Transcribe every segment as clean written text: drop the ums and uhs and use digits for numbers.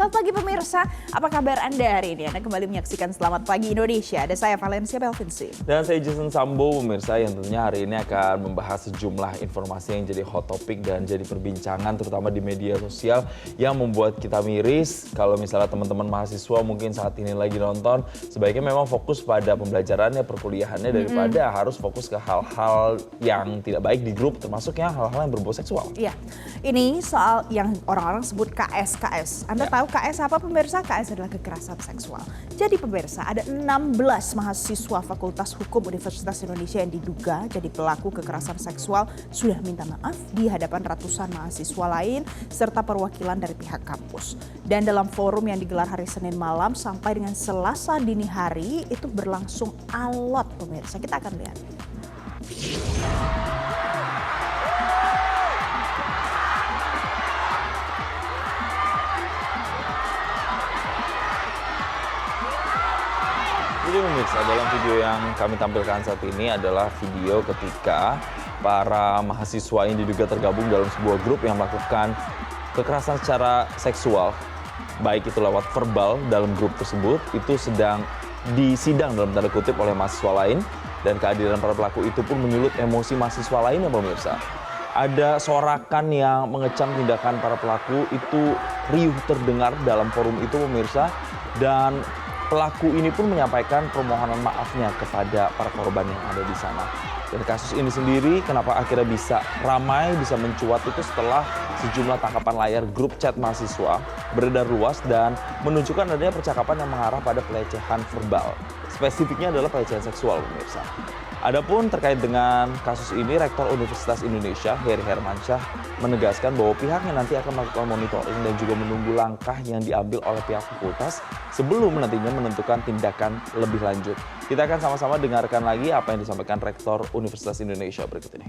Selamat pagi pemirsa, apa kabar Anda hari ini? Anda kembali menyaksikan Selamat Pagi Indonesia. Ada saya Valencia Belvinsi. Dan saya Jason Sambo, pemirsa yang tentunya hari ini akan membahas sejumlah informasi yang jadi hot topic dan jadi perbincangan terutama di media sosial yang membuat kita miris. Kalau misalnya teman-teman mahasiswa mungkin saat ini lagi nonton, sebaiknya memang fokus pada pembelajarannya, perkuliahannya daripada harus fokus ke hal-hal yang tidak baik di grup, termasuknya hal-hal yang berbau seksual. Iya, ini soal yang orang-orang sebut KS. Anda tahu KS apa pemirsa? KS adalah kekerasan seksual. Jadi pemirsa, ada 16 mahasiswa Fakultas Hukum Universitas Indonesia yang diduga jadi pelaku kekerasan seksual sudah minta maaf di hadapan ratusan mahasiswa lain serta perwakilan dari pihak kampus. Dan dalam forum yang digelar hari Senin malam sampai dengan Selasa dini hari itu berlangsung alot pemirsa. Kita akan lihat. Jadi pemirsa, dalam video yang kami tampilkan saat ini adalah video ketika para mahasiswa yang diduga tergabung dalam sebuah grup yang melakukan kekerasan secara seksual, baik itu lewat verbal dalam grup tersebut, itu sedang disidang dalam tanda kutip oleh mahasiswa lain, dan kehadiran para pelaku itu pun menyulut emosi mahasiswa lainnya pemirsa. Ada sorakan yang mengecam tindakan para pelaku itu riuh terdengar dalam forum itu pemirsa, dan pelaku ini pun menyampaikan permohonan maafnya kepada para korban yang ada di sana. Dan kasus ini sendiri kenapa akhirnya bisa ramai, bisa mencuat itu setelah sejumlah tangkapan layar grup chat mahasiswa beredar luas dan menunjukkan adanya percakapan yang mengarah pada pelecehan verbal. Spesifiknya adalah pelecehan seksual pemirsa. Adapun terkait dengan kasus ini, Rektor Universitas Indonesia, Heri Hermansyah, menegaskan bahwa pihaknya nanti akan melakukan monitoring dan juga menunggu langkah yang diambil oleh pihak fakultas sebelum nantinya menentukan tindakan lebih lanjut. Kita akan sama-sama dengarkan lagi apa yang disampaikan Rektor Universitas Indonesia berikut ini.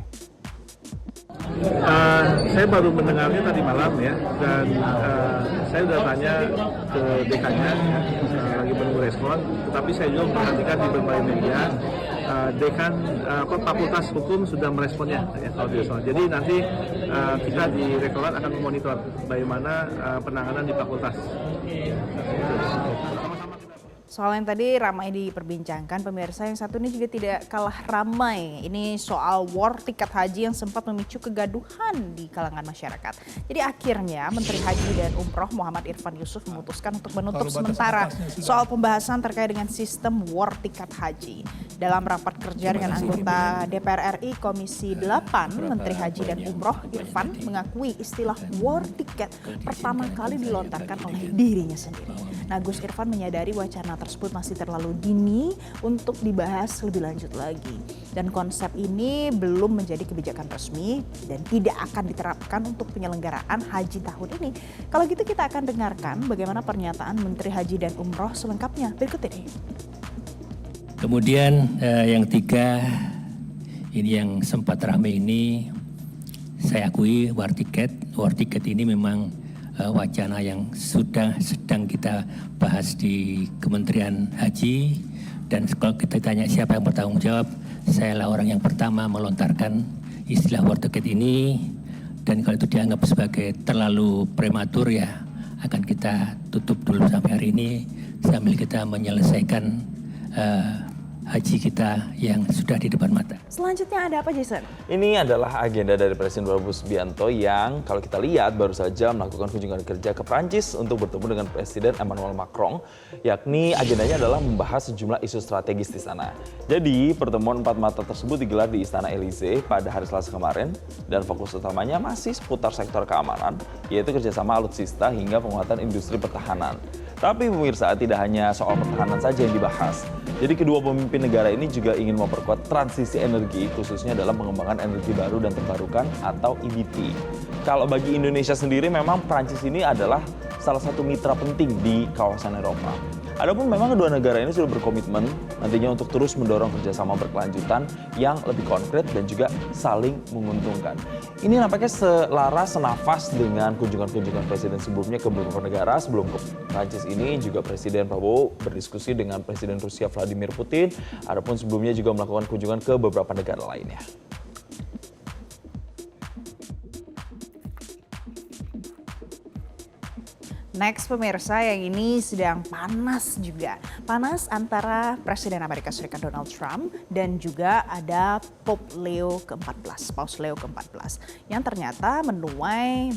Saya baru mendengarnya tadi malam ya, dan saya sudah tanya ke dekannya, lagi menunggu respon, tetapi saya juga memperhatikan di berbagai media, dekan Fakultas Hukum sudah meresponnya ya, kalau tidak salah. Jadi nanti kita di Rektorat akan memonitor bagaimana penanganan di fakultas. Soal yang tadi ramai diperbincangkan pemirsa, yang satu ini juga tidak kalah ramai. Ini soal war tiket haji yang sempat memicu kegaduhan di kalangan masyarakat. Jadi akhirnya Menteri Haji dan Umroh Muhammad Irfan Yusuf memutuskan untuk menutup sementara soal pembahasan terkait dengan sistem war tiket haji. Dalam rapat kerja dengan anggota DPR RI Komisi 8, Menteri Haji dan Umroh Irfan mengakui istilah war tiket pertama kali dilontarkan oleh dirinya sendiri. Nah, Gus Irfan menyadari wacana tersebut masih terlalu dini untuk dibahas lebih lanjut lagi. Dan konsep ini belum menjadi kebijakan resmi dan tidak akan diterapkan untuk penyelenggaraan haji tahun ini. Kalau gitu kita akan dengarkan bagaimana pernyataan Menteri Haji dan Umroh selengkapnya berikut ini. Kemudian yang tiga, ini yang sempat ramai ini, saya akui war tiket. War tiket ini memang wacana yang sudah sedang kita bahas di Kementerian Haji, dan kalau kita tanya siapa yang bertanggung jawab, saya lah orang yang pertama melontarkan istilah war ticket ini, dan kalau itu dianggap sebagai terlalu prematur ya akan kita tutup dulu sampai hari ini sambil kita menyelesaikan haji kita yang sudah di depan mata. Selanjutnya ada apa, Jason? Ini adalah agenda dari Presiden Prabowo Subianto yang kalau kita lihat baru saja melakukan kunjungan kerja ke Prancis untuk bertemu dengan Presiden Emmanuel Macron, yakni agendanya adalah membahas sejumlah isu strategis di sana. Jadi pertemuan empat mata tersebut digelar di Istana Elysee pada hari Selasa kemarin dan fokus utamanya masih seputar sektor keamanan, yaitu kerjasama alutsista hingga penguatan industri pertahanan. Tapi pemirsa, tidak hanya soal pertahanan saja yang dibahas. Jadi kedua pemimpin negara ini juga ingin memperkuat transisi energi, khususnya dalam pengembangan energi baru dan terbarukan atau EBT. Kalau bagi Indonesia sendiri memang Prancis ini adalah salah satu mitra penting di kawasan Eropa. Adapun memang kedua negara ini sudah berkomitmen nantinya untuk terus mendorong kerjasama berkelanjutan yang lebih konkret dan juga saling menguntungkan. Ini nampaknya selaras senafas dengan kunjungan-kunjungan presiden sebelumnya ke beberapa negara. Sebelum ke Prancis ini juga Presiden Prabowo berdiskusi dengan Presiden Rusia Vladimir Putin. Adapun sebelumnya juga melakukan kunjungan ke beberapa negara lainnya. Next pemirsa, yang ini sedang panas juga. Panas antara Presiden Amerika Serikat Donald Trump dan juga ada Pope Leo ke-14, Paus Leo ke-14. Yang ternyata menuai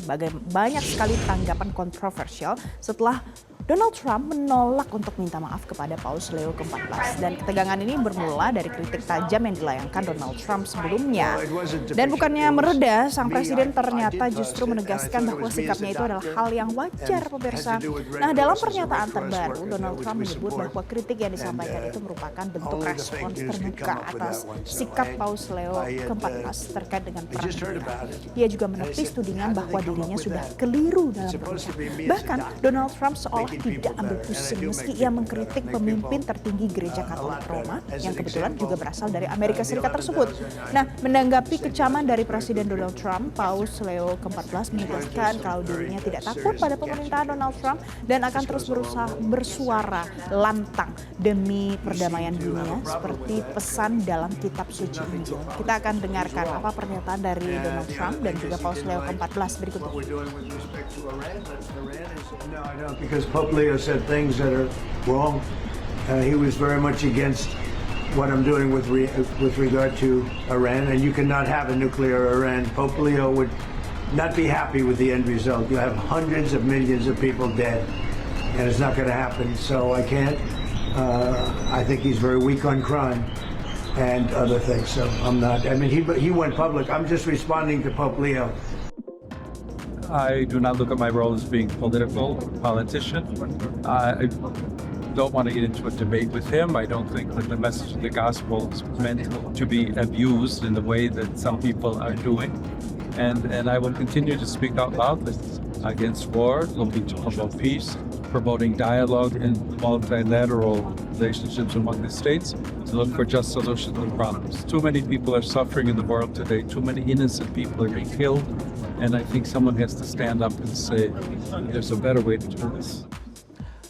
banyak sekali tanggapan kontroversial setelah Donald Trump menolak untuk minta maaf kepada Paus Leo ke-14. Dan ketegangan ini bermula dari kritik tajam yang dilayangkan Donald Trump sebelumnya. Dan bukannya mereda, sang presiden ternyata justru menegaskan bahwa sikapnya itu adalah hal yang wajar, pemirsa. Nah, dalam pernyataan terbaru, Donald Trump menyebut bahwa kritik yang disampaikan itu merupakan bentuk respon terbuka atas sikap Paus Leo ke-14 terkait dengan perang dunia. Ia juga menepis tudingan bahwa dirinya sudah keliru dalam bertindak. Bahkan Donald Trump seolah tidak ambil pusing meski ia mengkritik pemimpin tertinggi Gereja Katolik Roma yang kebetulan juga berasal dari Amerika Serikat tersebut. Nah, menanggapi kecaman dari Presiden Donald Trump, Paus Leo ke-14 menegaskan kalau dirinya tidak takut pada pemerintahan Donald Trump dan akan terus berusaha bersuara lantang demi perdamaian dunia seperti pesan dalam kitab suci Injil. Kita akan dengarkan apa pernyataan dari Donald Trump dan juga Paus Leo ke-14 berikut ini. Because Pope Leo said things that are wrong. He was very much against what I'm doing with regard to Iran, and you cannot have a nuclear Iran. Pope Leo would not be happy with the end result. You have hundreds of millions of people dead, and it's not going to happen. So I can't. I think he's very weak on crime and other things. So I'm not. I mean, he went public. I'm just responding to Pope Leo. I do not look at my role as being politician. I don't want to get into a debate with him. I don't think that the message of the gospel is meant to be abused in the way that some people are doing. And I will continue to speak out loudly against war, looking to promote peace, promoting dialogue and multilateral relationships among the states, to look for just solutions to problems. Too many people are suffering in the world today. Too many innocent people are being killed. And I think someone has to stand up and say, there's a better way to do this.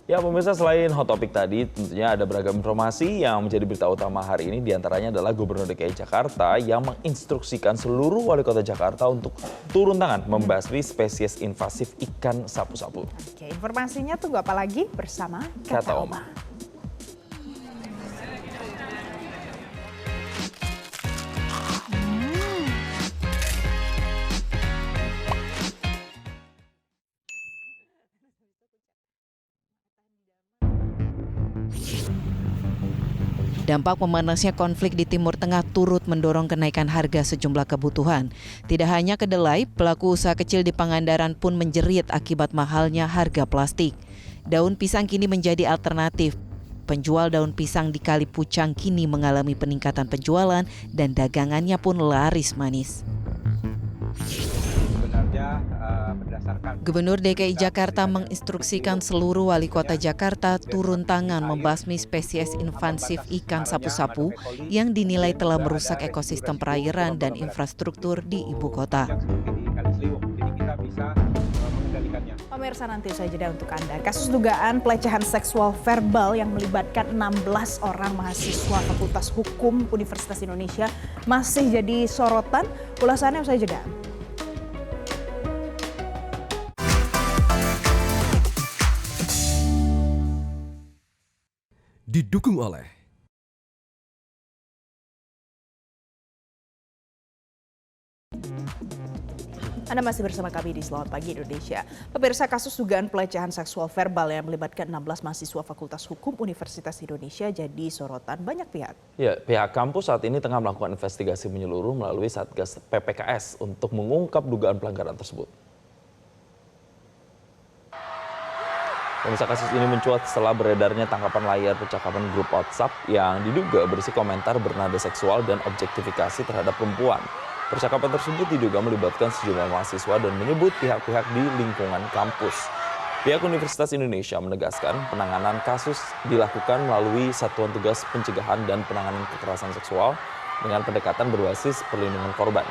Ya pemirsa, selain hot topic tadi, tentunya ada beragam informasi yang menjadi berita utama hari ini. Di antaranya adalah Gubernur DKI Jakarta yang menginstruksikan seluruh wali kota Jakarta untuk turun tangan membasmi spesies invasif ikan sapu-sapu. Oke, informasinya tunggu apa lagi bersama Kata Oma. Dampak memanasnya konflik di Timur Tengah turut mendorong kenaikan harga sejumlah kebutuhan. Tidak hanya kedelai, pelaku usaha kecil di Pangandaran pun menjerit akibat mahalnya harga plastik. Daun pisang kini menjadi alternatif. Penjual daun pisang di Kali Pucang kini mengalami peningkatan penjualan dan dagangannya pun laris manis. Gubernur DKI Jakarta menginstruksikan seluruh wali kota Jakarta turun tangan membasmi spesies invasif ikan sapu-sapu yang dinilai telah merusak ekosistem perairan dan infrastruktur di ibu kota. Pemirsa, nanti saya jeda untuk Anda. Kasus dugaan pelecehan seksual verbal yang melibatkan 16 orang mahasiswa Fakultas Hukum Universitas Indonesia masih jadi sorotan. Ulasannya usai jeda. Didukung oleh Anda masih bersama kami di Selamat Pagi Indonesia. Pemirsa, kasus dugaan pelecehan seksual verbal yang melibatkan 16 mahasiswa Fakultas Hukum Universitas Indonesia jadi sorotan banyak pihak. Ya, pihak kampus saat ini tengah melakukan investigasi menyeluruh melalui Satgas PPKS untuk mengungkap dugaan pelanggaran tersebut. Pemirsa, kasus ini mencuat setelah beredarnya tangkapan layar percakapan grup WhatsApp yang diduga berisi komentar bernada seksual dan objektifikasi terhadap perempuan. Percakapan tersebut diduga melibatkan sejumlah mahasiswa dan menyebut pihak-pihak di lingkungan kampus. Pihak Universitas Indonesia menegaskan penanganan kasus dilakukan melalui Satuan Tugas Pencegahan dan Penanganan Kekerasan Seksual dengan pendekatan berbasis perlindungan korban.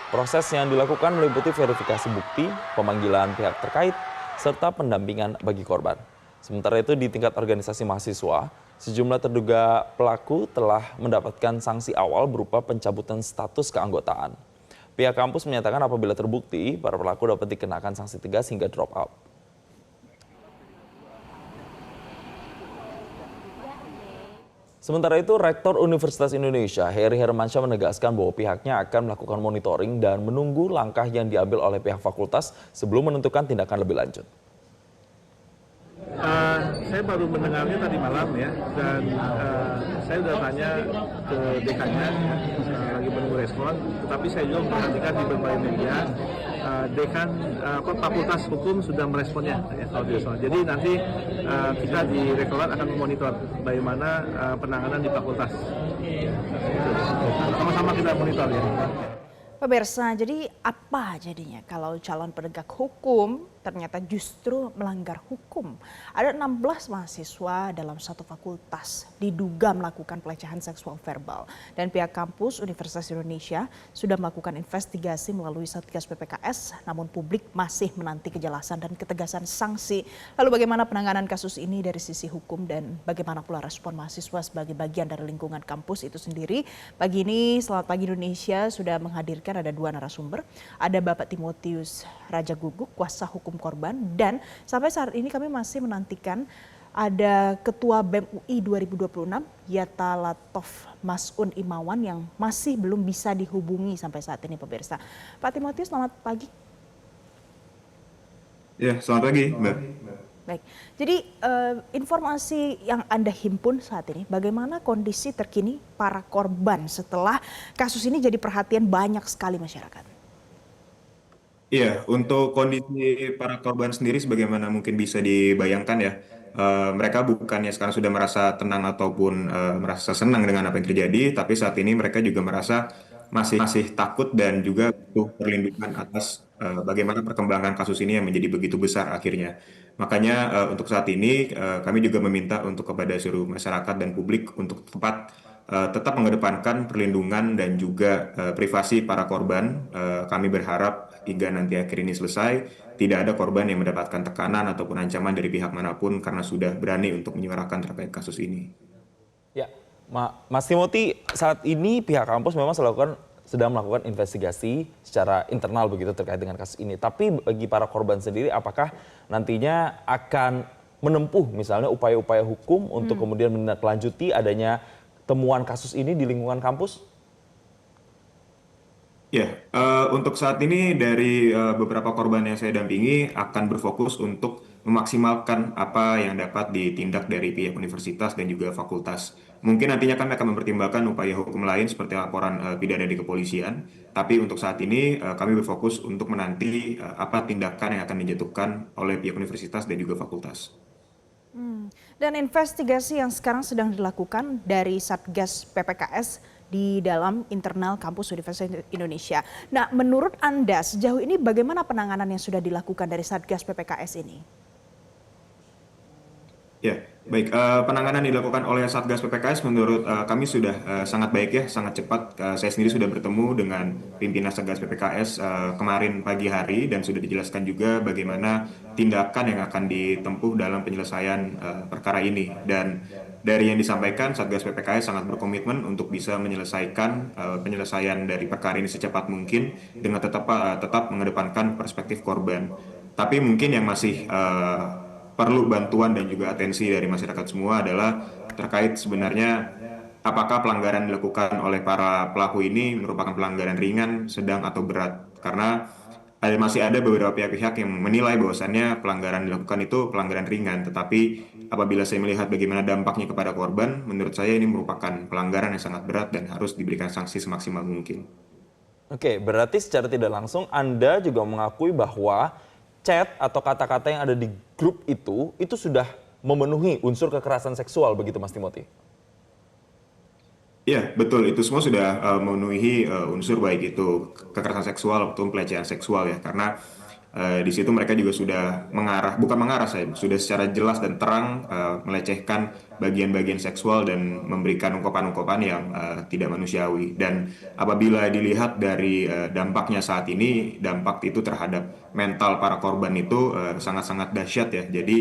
Proses yang dilakukan meliputi verifikasi bukti, pemanggilan pihak terkait, serta pendampingan bagi korban. Sementara itu di tingkat organisasi mahasiswa, sejumlah terduga pelaku telah mendapatkan sanksi awal berupa pencabutan status keanggotaan. Pihak kampus menyatakan apabila terbukti, para pelaku dapat dikenakan sanksi tegas hingga drop out. Sementara itu, Rektor Universitas Indonesia, Heri Hermansyah menegaskan bahwa pihaknya akan melakukan monitoring dan menunggu langkah yang diambil oleh pihak fakultas sebelum menentukan tindakan lebih lanjut. Saya baru mendengarnya tadi malam ya, dan saya sudah tanya ke dekannya, lagi menunggu respon. Tetapi saya juga memperhatikan di berbagai media, dekan Fakultas Hukum sudah meresponnya ya, kalau tidak salah. Jadi nanti kita di rektorat akan memonitor bagaimana penanganan di fakultas. Sama-sama kita monitor ya. Pemirsa, jadi apa jadinya kalau calon penegak hukum ternyata justru melanggar hukum? Ada 16 mahasiswa dalam satu fakultas diduga melakukan pelecehan seksual verbal. Dan pihak kampus Universitas Indonesia sudah melakukan investigasi melalui Satgas PPKS, namun publik masih menanti kejelasan dan ketegasan sanksi. Lalu bagaimana penanganan kasus ini dari sisi hukum dan bagaimana pula respon mahasiswa sebagai bagian dari lingkungan kampus itu sendiri? Pagi ini Selamat Pagi Indonesia sudah menghadirkan ada 2 narasumber. Ada Bapak Timotius Raja Guguk, kuasa hukum korban, dan sampai saat ini kami masih menantikan ada Ketua BEM UI 2026 Yatta Latof Mas'un Imawan yang masih belum bisa dihubungi sampai saat ini, pemirsa. Pak Timotius, selamat pagi. Ya, selamat pagi, Mbak. Baik, jadi informasi yang Anda himpun saat ini, bagaimana kondisi terkini para korban setelah kasus ini jadi perhatian banyak sekali masyarakat? Iya, untuk kondisi para korban sendiri sebagaimana mungkin bisa dibayangkan ya, mereka bukannya sekarang sudah merasa tenang ataupun merasa senang dengan apa yang terjadi, tapi saat ini mereka juga merasa masih takut dan juga butuh perlindungan atas bagaimana perkembangan kasus ini yang menjadi begitu besar akhirnya. Makanya untuk saat ini kami juga meminta untuk kepada seluruh masyarakat dan publik untuk tetap mengedepankan perlindungan dan juga privasi para korban. Kami berharap hingga nanti akhir ini selesai, tidak ada korban yang mendapatkan tekanan ataupun ancaman dari pihak manapun karena sudah berani untuk menyuarakan terkait kasus ini. Ya, Mas Timothy, saat ini pihak kampus memang sedang melakukan investigasi secara internal begitu terkait dengan kasus ini. Tapi bagi para korban sendiri, apakah nantinya akan menempuh misalnya upaya-upaya hukum untuk kemudian menindaklanjuti adanya temuan kasus ini di lingkungan kampus? Ya, untuk saat ini dari beberapa korban yang saya dampingi akan berfokus untuk memaksimalkan apa yang dapat ditindak dari pihak universitas dan juga fakultas. Mungkin nantinya kami akan mempertimbangkan upaya hukum lain seperti laporan pidana di kepolisian. Tapi untuk saat ini kami berfokus untuk menanti apa tindakan yang akan dijatuhkan oleh pihak universitas dan juga fakultas. Dan investigasi yang sekarang sedang dilakukan dari Satgas PPKS di dalam internal kampus Universitas Indonesia. Nah, menurut Anda sejauh ini bagaimana penanganan yang sudah dilakukan dari Satgas PPKS ini? Ya, baik. Penanganan dilakukan oleh Satgas PPKS menurut kami sudah sangat baik ya, sangat cepat. Saya sendiri sudah bertemu dengan pimpinan Satgas PPKS kemarin pagi hari dan sudah dijelaskan juga bagaimana tindakan yang akan ditempuh dalam penyelesaian perkara ini. Dan dari yang disampaikan, Satgas PPKS sangat berkomitmen untuk bisa menyelesaikan penyelesaian dari perkara ini secepat mungkin dengan tetap mengedepankan perspektif korban. Tapi mungkin yang masih perlu bantuan dan juga atensi dari masyarakat semua adalah terkait sebenarnya apakah pelanggaran dilakukan oleh para pelaku ini merupakan pelanggaran ringan, sedang atau berat. Karena masih ada beberapa pihak-pihak yang menilai bahwasannya pelanggaran dilakukan itu pelanggaran ringan. Tetapi apabila saya melihat bagaimana dampaknya kepada korban, menurut saya ini merupakan pelanggaran yang sangat berat dan harus diberikan sanksi semaksimal mungkin. Oke, berarti secara tidak langsung Anda juga mengakui bahwa chat atau kata-kata yang ada di grup itu sudah memenuhi unsur kekerasan seksual begitu Mas Timothy? Iya, betul. Itu semua sudah memenuhi unsur baik itu kekerasan seksual ataupun pelecehan seksual ya. Karena di situ mereka juga sudah sudah secara jelas dan terang melecehkan bagian-bagian seksual dan memberikan ungkapan-ungkapan yang tidak manusiawi. Dan apabila dilihat dari dampaknya saat ini, dampak itu terhadap mental para korban itu sangat-sangat dahsyat ya. Jadi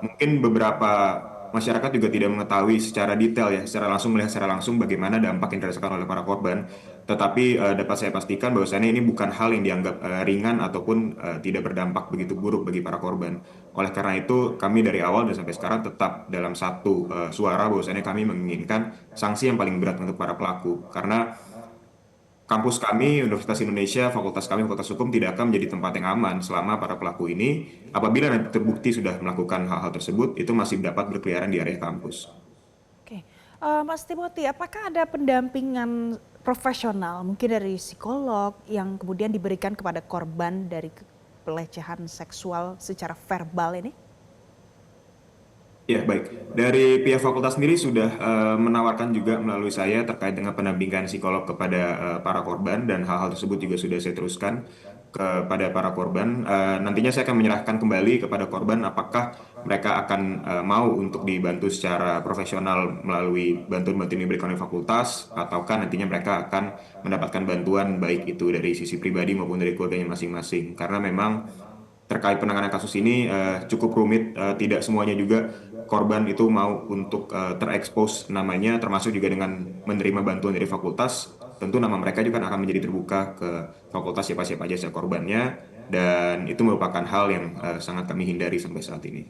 mungkin beberapa masyarakat juga tidak mengetahui secara detail ya, secara langsung melihat secara langsung bagaimana dampak yang dirasakan oleh para korban. tetapi dapat saya pastikan bahwasannya ini bukan hal yang dianggap ringan ataupun tidak berdampak begitu buruk bagi para korban. Oleh karena itu, kami dari awal dan sampai sekarang tetap dalam satu suara bahwasannya kami menginginkan sanksi yang paling berat untuk para pelaku. Karena kampus kami, Universitas Indonesia, fakultas kami, Fakultas Hukum tidak akan menjadi tempat yang aman selama para pelaku ini, apabila nanti terbukti sudah melakukan hal-hal tersebut, itu masih dapat berkeliaran di area kampus. Oke, Mas Timothy, apakah ada pendampingan profesional, mungkin dari psikolog yang kemudian diberikan kepada korban dari pelecehan seksual secara verbal ini? Ya, baik. Dari pihak fakultas sendiri sudah menawarkan juga melalui saya terkait dengan pendampingan psikolog kepada para korban dan hal-hal tersebut juga sudah saya teruskan kepada para korban. Nantinya saya akan menyerahkan kembali kepada korban apakah mereka akan mau untuk dibantu secara profesional melalui bantuan-bantuan yang diberikan oleh fakultas, ataukah nantinya mereka akan mendapatkan bantuan baik itu dari sisi pribadi maupun dari keluarganya masing-masing. Karena memang terkait penanganan kasus ini cukup rumit, tidak semuanya juga korban itu mau untuk terekspos namanya, termasuk juga dengan menerima bantuan dari fakultas. Tentu nama mereka juga akan menjadi terbuka ke fakultas siapa-siapa aja korbannya, dan itu merupakan hal yang sangat kami hindari sampai saat ini.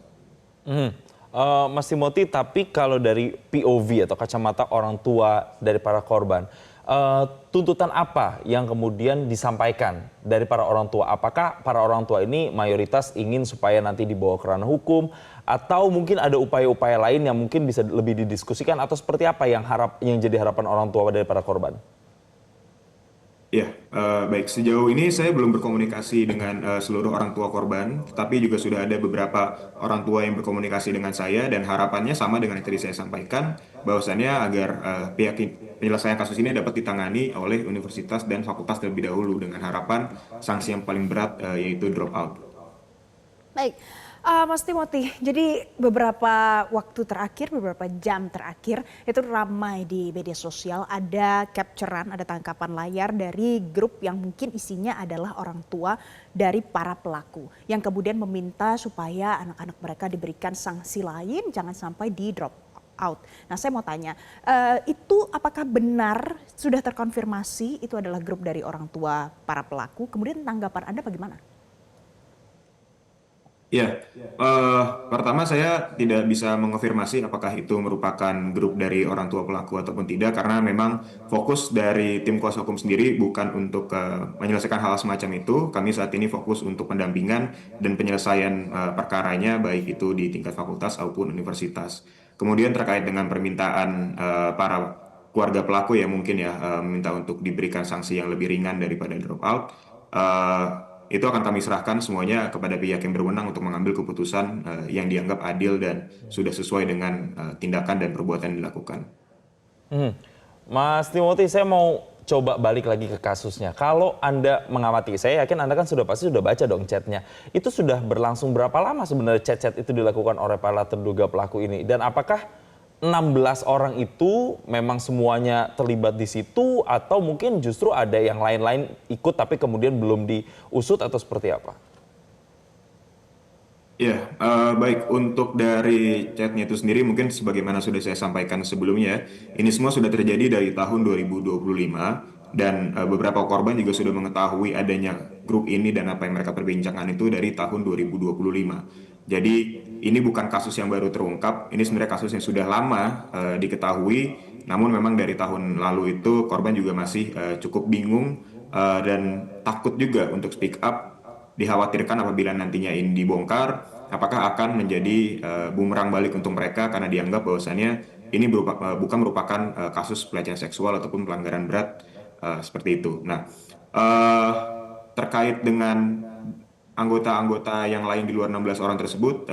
Mas Timothy, tapi kalau dari POV atau kacamata orang tua dari para korban, tuntutan apa yang kemudian disampaikan dari para orang tua? Apakah para orang tua ini mayoritas ingin supaya nanti dibawa ke ranah hukum, atau mungkin ada upaya-upaya lain yang mungkin bisa lebih didiskusikan, atau seperti apa yang jadi harapan orang tua dari para korban? Ya, baik. Sejauh ini saya belum berkomunikasi dengan seluruh orang tua korban, tapi juga sudah ada beberapa orang tua yang berkomunikasi dengan saya, dan harapannya sama dengan yang tadi saya sampaikan, bahwasannya agar pihak penyelesaian kasus ini dapat ditangani oleh universitas dan fakultas terlebih dahulu, dengan harapan sanksi yang paling berat yaitu drop out. Baik, Mas Timothy, jadi beberapa waktu terakhir, beberapa jam terakhir itu ramai di media sosial, ada capturean, ada tangkapan layar dari grup yang mungkin isinya adalah orang tua dari para pelaku yang kemudian meminta supaya anak-anak mereka diberikan sanksi lain, jangan sampai di drop out. Nah, saya mau tanya, itu apakah benar sudah terkonfirmasi itu adalah grup dari orang tua para pelaku? Kemudian tanggapan Anda bagaimana? Ya, pertama saya tidak bisa mengonfirmasi apakah itu merupakan grup dari orang tua pelaku ataupun tidak, karena memang fokus dari tim kuasa hukum sendiri bukan untuk menyelesaikan hal semacam itu. Kami saat ini fokus untuk pendampingan dan penyelesaian perkaranya, baik itu di tingkat fakultas maupun universitas. Kemudian terkait dengan permintaan para keluarga pelaku yang mungkin meminta untuk diberikan sanksi yang lebih ringan daripada drop out, itu akan kami serahkan semuanya kepada pihak yang berwenang untuk mengambil keputusan yang dianggap adil dan sudah sesuai dengan tindakan dan perbuatan yang dilakukan. Mas Timothy, saya mau coba balik lagi ke kasusnya. Kalau Anda mengamati, saya yakin Anda kan pasti sudah baca dong chatnya. Itu sudah berlangsung berapa lama sebenarnya chat-chat itu dilakukan oleh para terduga pelaku ini? Dan apakah 16 orang itu memang semuanya terlibat di situ, atau mungkin justru ada yang lain-lain ikut tapi kemudian belum diusut, atau seperti apa? Ya, baik. Untuk dari chatnya itu sendiri, mungkin sebagaimana sudah saya sampaikan sebelumnya, ini semua sudah terjadi dari tahun 2025, dan beberapa korban juga sudah mengetahui adanya grup ini dan apa yang mereka perbincangkan itu dari tahun 2025. Jadi ini bukan kasus yang baru terungkap, ini sebenarnya kasus yang sudah lama diketahui, namun memang dari tahun lalu itu korban juga masih cukup bingung dan takut juga untuk speak up. Dikhawatirkan apabila nantinya ini dibongkar, apakah akan menjadi bumerang balik untuk mereka, karena dianggap bahwasannya ini bukan merupakan kasus pelecehan seksual ataupun pelanggaran berat seperti itu. Nah, terkait dengan anggota-anggota yang lain di luar 16 orang tersebut,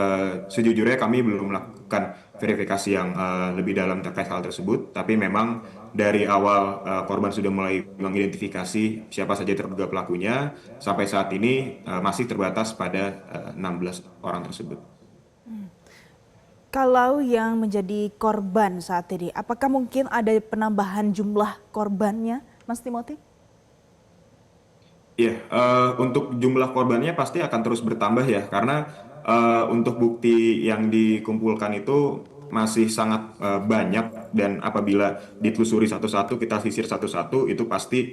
sejujurnya kami belum melakukan verifikasi yang lebih dalam terkait hal tersebut, tapi memang dari awal korban sudah mulai mengidentifikasi siapa saja terduga pelakunya, sampai saat ini masih terbatas pada 16 orang tersebut. Kalau yang menjadi korban saat ini, apakah mungkin ada penambahan jumlah korbannya, Mas Timothy? Ya, untuk jumlah korbannya pasti akan terus bertambah ya, karena untuk bukti yang dikumpulkan itu masih sangat banyak dan apabila ditelusuri satu-satu, kita sisir satu-satu, itu pasti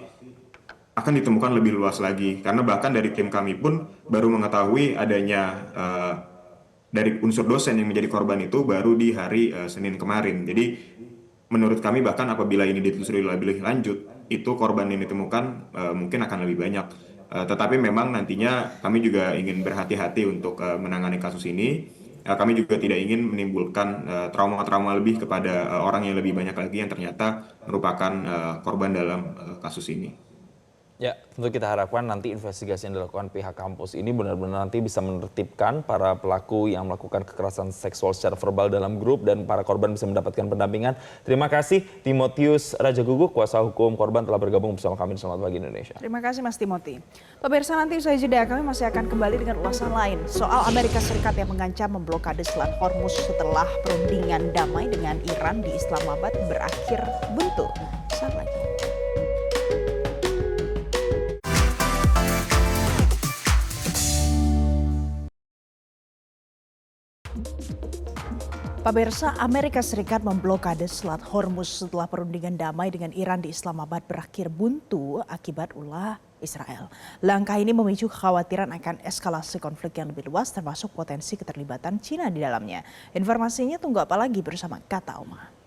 akan ditemukan lebih luas lagi. Karena bahkan dari tim kami pun baru mengetahui adanya dari unsur dosen yang menjadi korban itu baru di hari Senin kemarin. Jadi menurut kami bahkan apabila ini ditelusuri lebih lanjut, itu korban yang ditemukan mungkin akan lebih banyak. Tetapi memang nantinya kami juga ingin berhati-hati untuk menangani kasus ini. Kami juga tidak ingin menimbulkan trauma-trauma lebih kepada orang yang lebih banyak lagi yang ternyata merupakan korban dalam kasus ini. Ya, tentu kita harapkan nanti investigasi yang dilakukan pihak kampus ini benar-benar nanti bisa menertibkan para pelaku yang melakukan kekerasan seksual secara verbal dalam grup dan para korban bisa mendapatkan pendampingan. Terima kasih Timotius Rajaguguk, kuasa hukum korban telah bergabung bersama kami di Selamat Pagi Indonesia. Terima kasih Mas Timothy. Pemirsa, nanti usai jeda kami masih akan kembali dengan ulasan lain soal Amerika Serikat yang mengancam memblokade Selat Hormuz setelah perundingan damai dengan Iran di Islamabad berakhir buntu. Saat lagi. Pemirsa, Amerika Serikat memblokade Selat Hormuz setelah perundingan damai dengan Iran di Islamabad berakhir buntu akibat ulah Israel. Langkah ini memicu kekhawatiran akan eskalasi konflik yang lebih luas termasuk potensi keterlibatan Cina di dalamnya. Informasinya tunggu apa lagi bersama Kata Oma.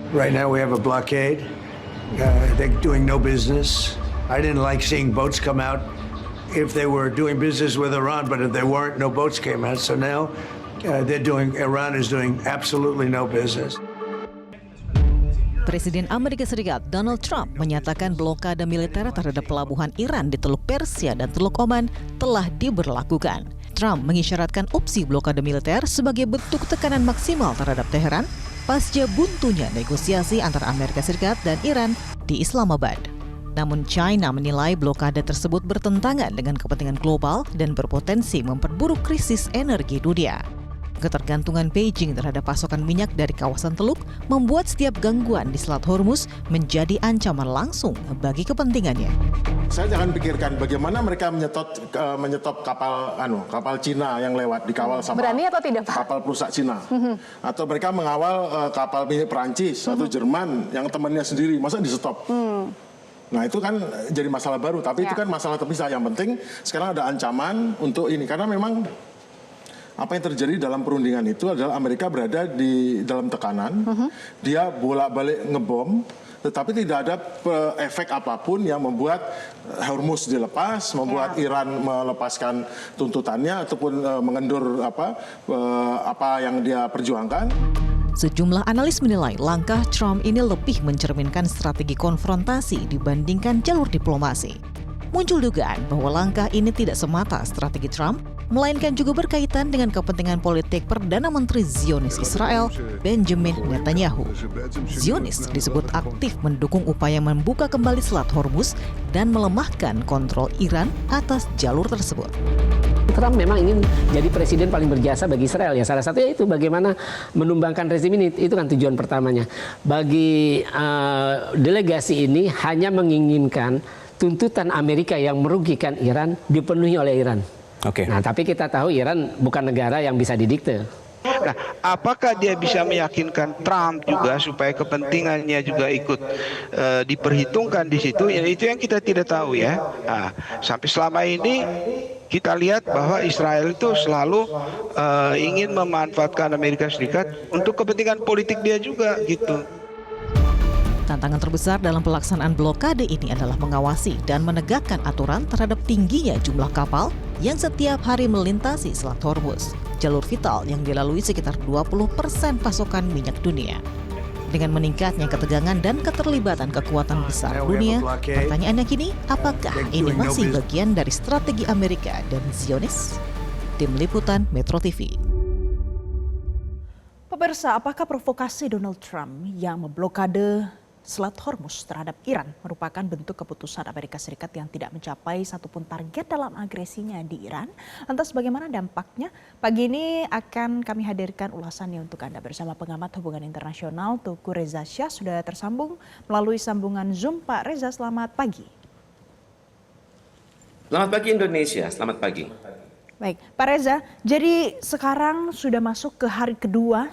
Right now we have a blockade. They're doing no business. I didn't like seeing boats come out if they were doing business with Iran, but if they weren't, no boats came out. So now Iran is doing absolutely no business. Presiden Amerika Serikat Donald Trump menyatakan blokade militer terhadap pelabuhan Iran di Teluk Persia dan Teluk Oman telah diberlakukan. Trump mengisyaratkan opsi blokade militer sebagai bentuk tekanan maksimal terhadap Teheran pasca buntunya negosiasi antara Amerika Serikat dan Iran di Islamabad. Namun China menilai blokade tersebut bertentangan dengan kepentingan global dan berpotensi memperburuk krisis energi dunia. Ketergantungan Beijing terhadap pasokan minyak dari kawasan Teluk membuat setiap gangguan di Selat Hormuz menjadi ancaman langsung bagi kepentingannya. Saya jangan pikirkan bagaimana mereka menyetop kapal Cina yang lewat dikawal sama berani atau tidak, Pak? Kapal perusak Cina. Atau mereka mengawal kapal milik Perancis atau Jerman yang temannya sendiri, masa di stop? Nah itu kan jadi masalah baru, tapi itu kan masalah terpisah. Yang penting sekarang ada ancaman untuk ini, karena memang apa yang terjadi dalam perundingan itu adalah Amerika berada di dalam tekanan, dia bolak-balik ngebom, tetapi tidak ada efek apapun yang membuat Hormuz dilepas, membuat Iran melepaskan tuntutannya ataupun mengendur apa yang dia perjuangkan. Sejumlah analis menilai langkah Trump ini lebih mencerminkan strategi konfrontasi dibandingkan jalur diplomasi. Muncul dugaan bahwa langkah ini tidak semata strategi Trump, melainkan juga berkaitan dengan kepentingan politik Perdana Menteri Zionis Israel, Benjamin Netanyahu. Zionis disebut aktif mendukung upaya membuka kembali Selat Hormuz dan melemahkan kontrol Iran atas jalur tersebut. Trump memang ingin jadi presiden paling berjasa bagi Israel ya. Salah satunya itu bagaimana menumbangkan rezim ini, itu kan tujuan pertamanya. Bagi delegasi ini hanya menginginkan tuntutan Amerika yang merugikan Iran dipenuhi oleh Iran. Nah, tapi kita tahu Iran bukan negara yang bisa didikte. Nah, apakah dia bisa meyakinkan Trump juga supaya kepentingannya juga ikut diperhitungkan di situ? Ya, itu yang kita tidak tahu ya. Nah, sampai selama ini kita lihat bahwa Israel itu selalu ingin memanfaatkan Amerika Serikat untuk kepentingan politik dia juga gitu. Tantangan terbesar dalam pelaksanaan blokade ini adalah mengawasi dan menegakkan aturan terhadap tingginya jumlah kapal yang setiap hari melintasi Selat Hormuz, jalur vital yang dilalui sekitar 20% pasokan minyak dunia. Dengan meningkatnya ketegangan dan keterlibatan kekuatan besar dunia, pertanyaannya kini, apakah ini masih bagian dari strategi Amerika dan Zionis? Tim Liputan Metro TV. Pemirsa, apakah provokasi Donald Trump yang memblokade Selat Hormuz terhadap Iran merupakan bentuk keputusan Amerika Serikat yang tidak mencapai satupun target dalam agresinya di Iran. Lantas bagaimana dampaknya? Pagi ini akan kami hadirkan ulasannya untuk Anda bersama pengamat hubungan internasional Teuku Reza Shah sudah tersambung melalui sambungan Zoom. Pak Reza, selamat pagi. Selamat pagi Indonesia, selamat pagi. Baik, Pak Reza, jadi sekarang sudah masuk ke hari kedua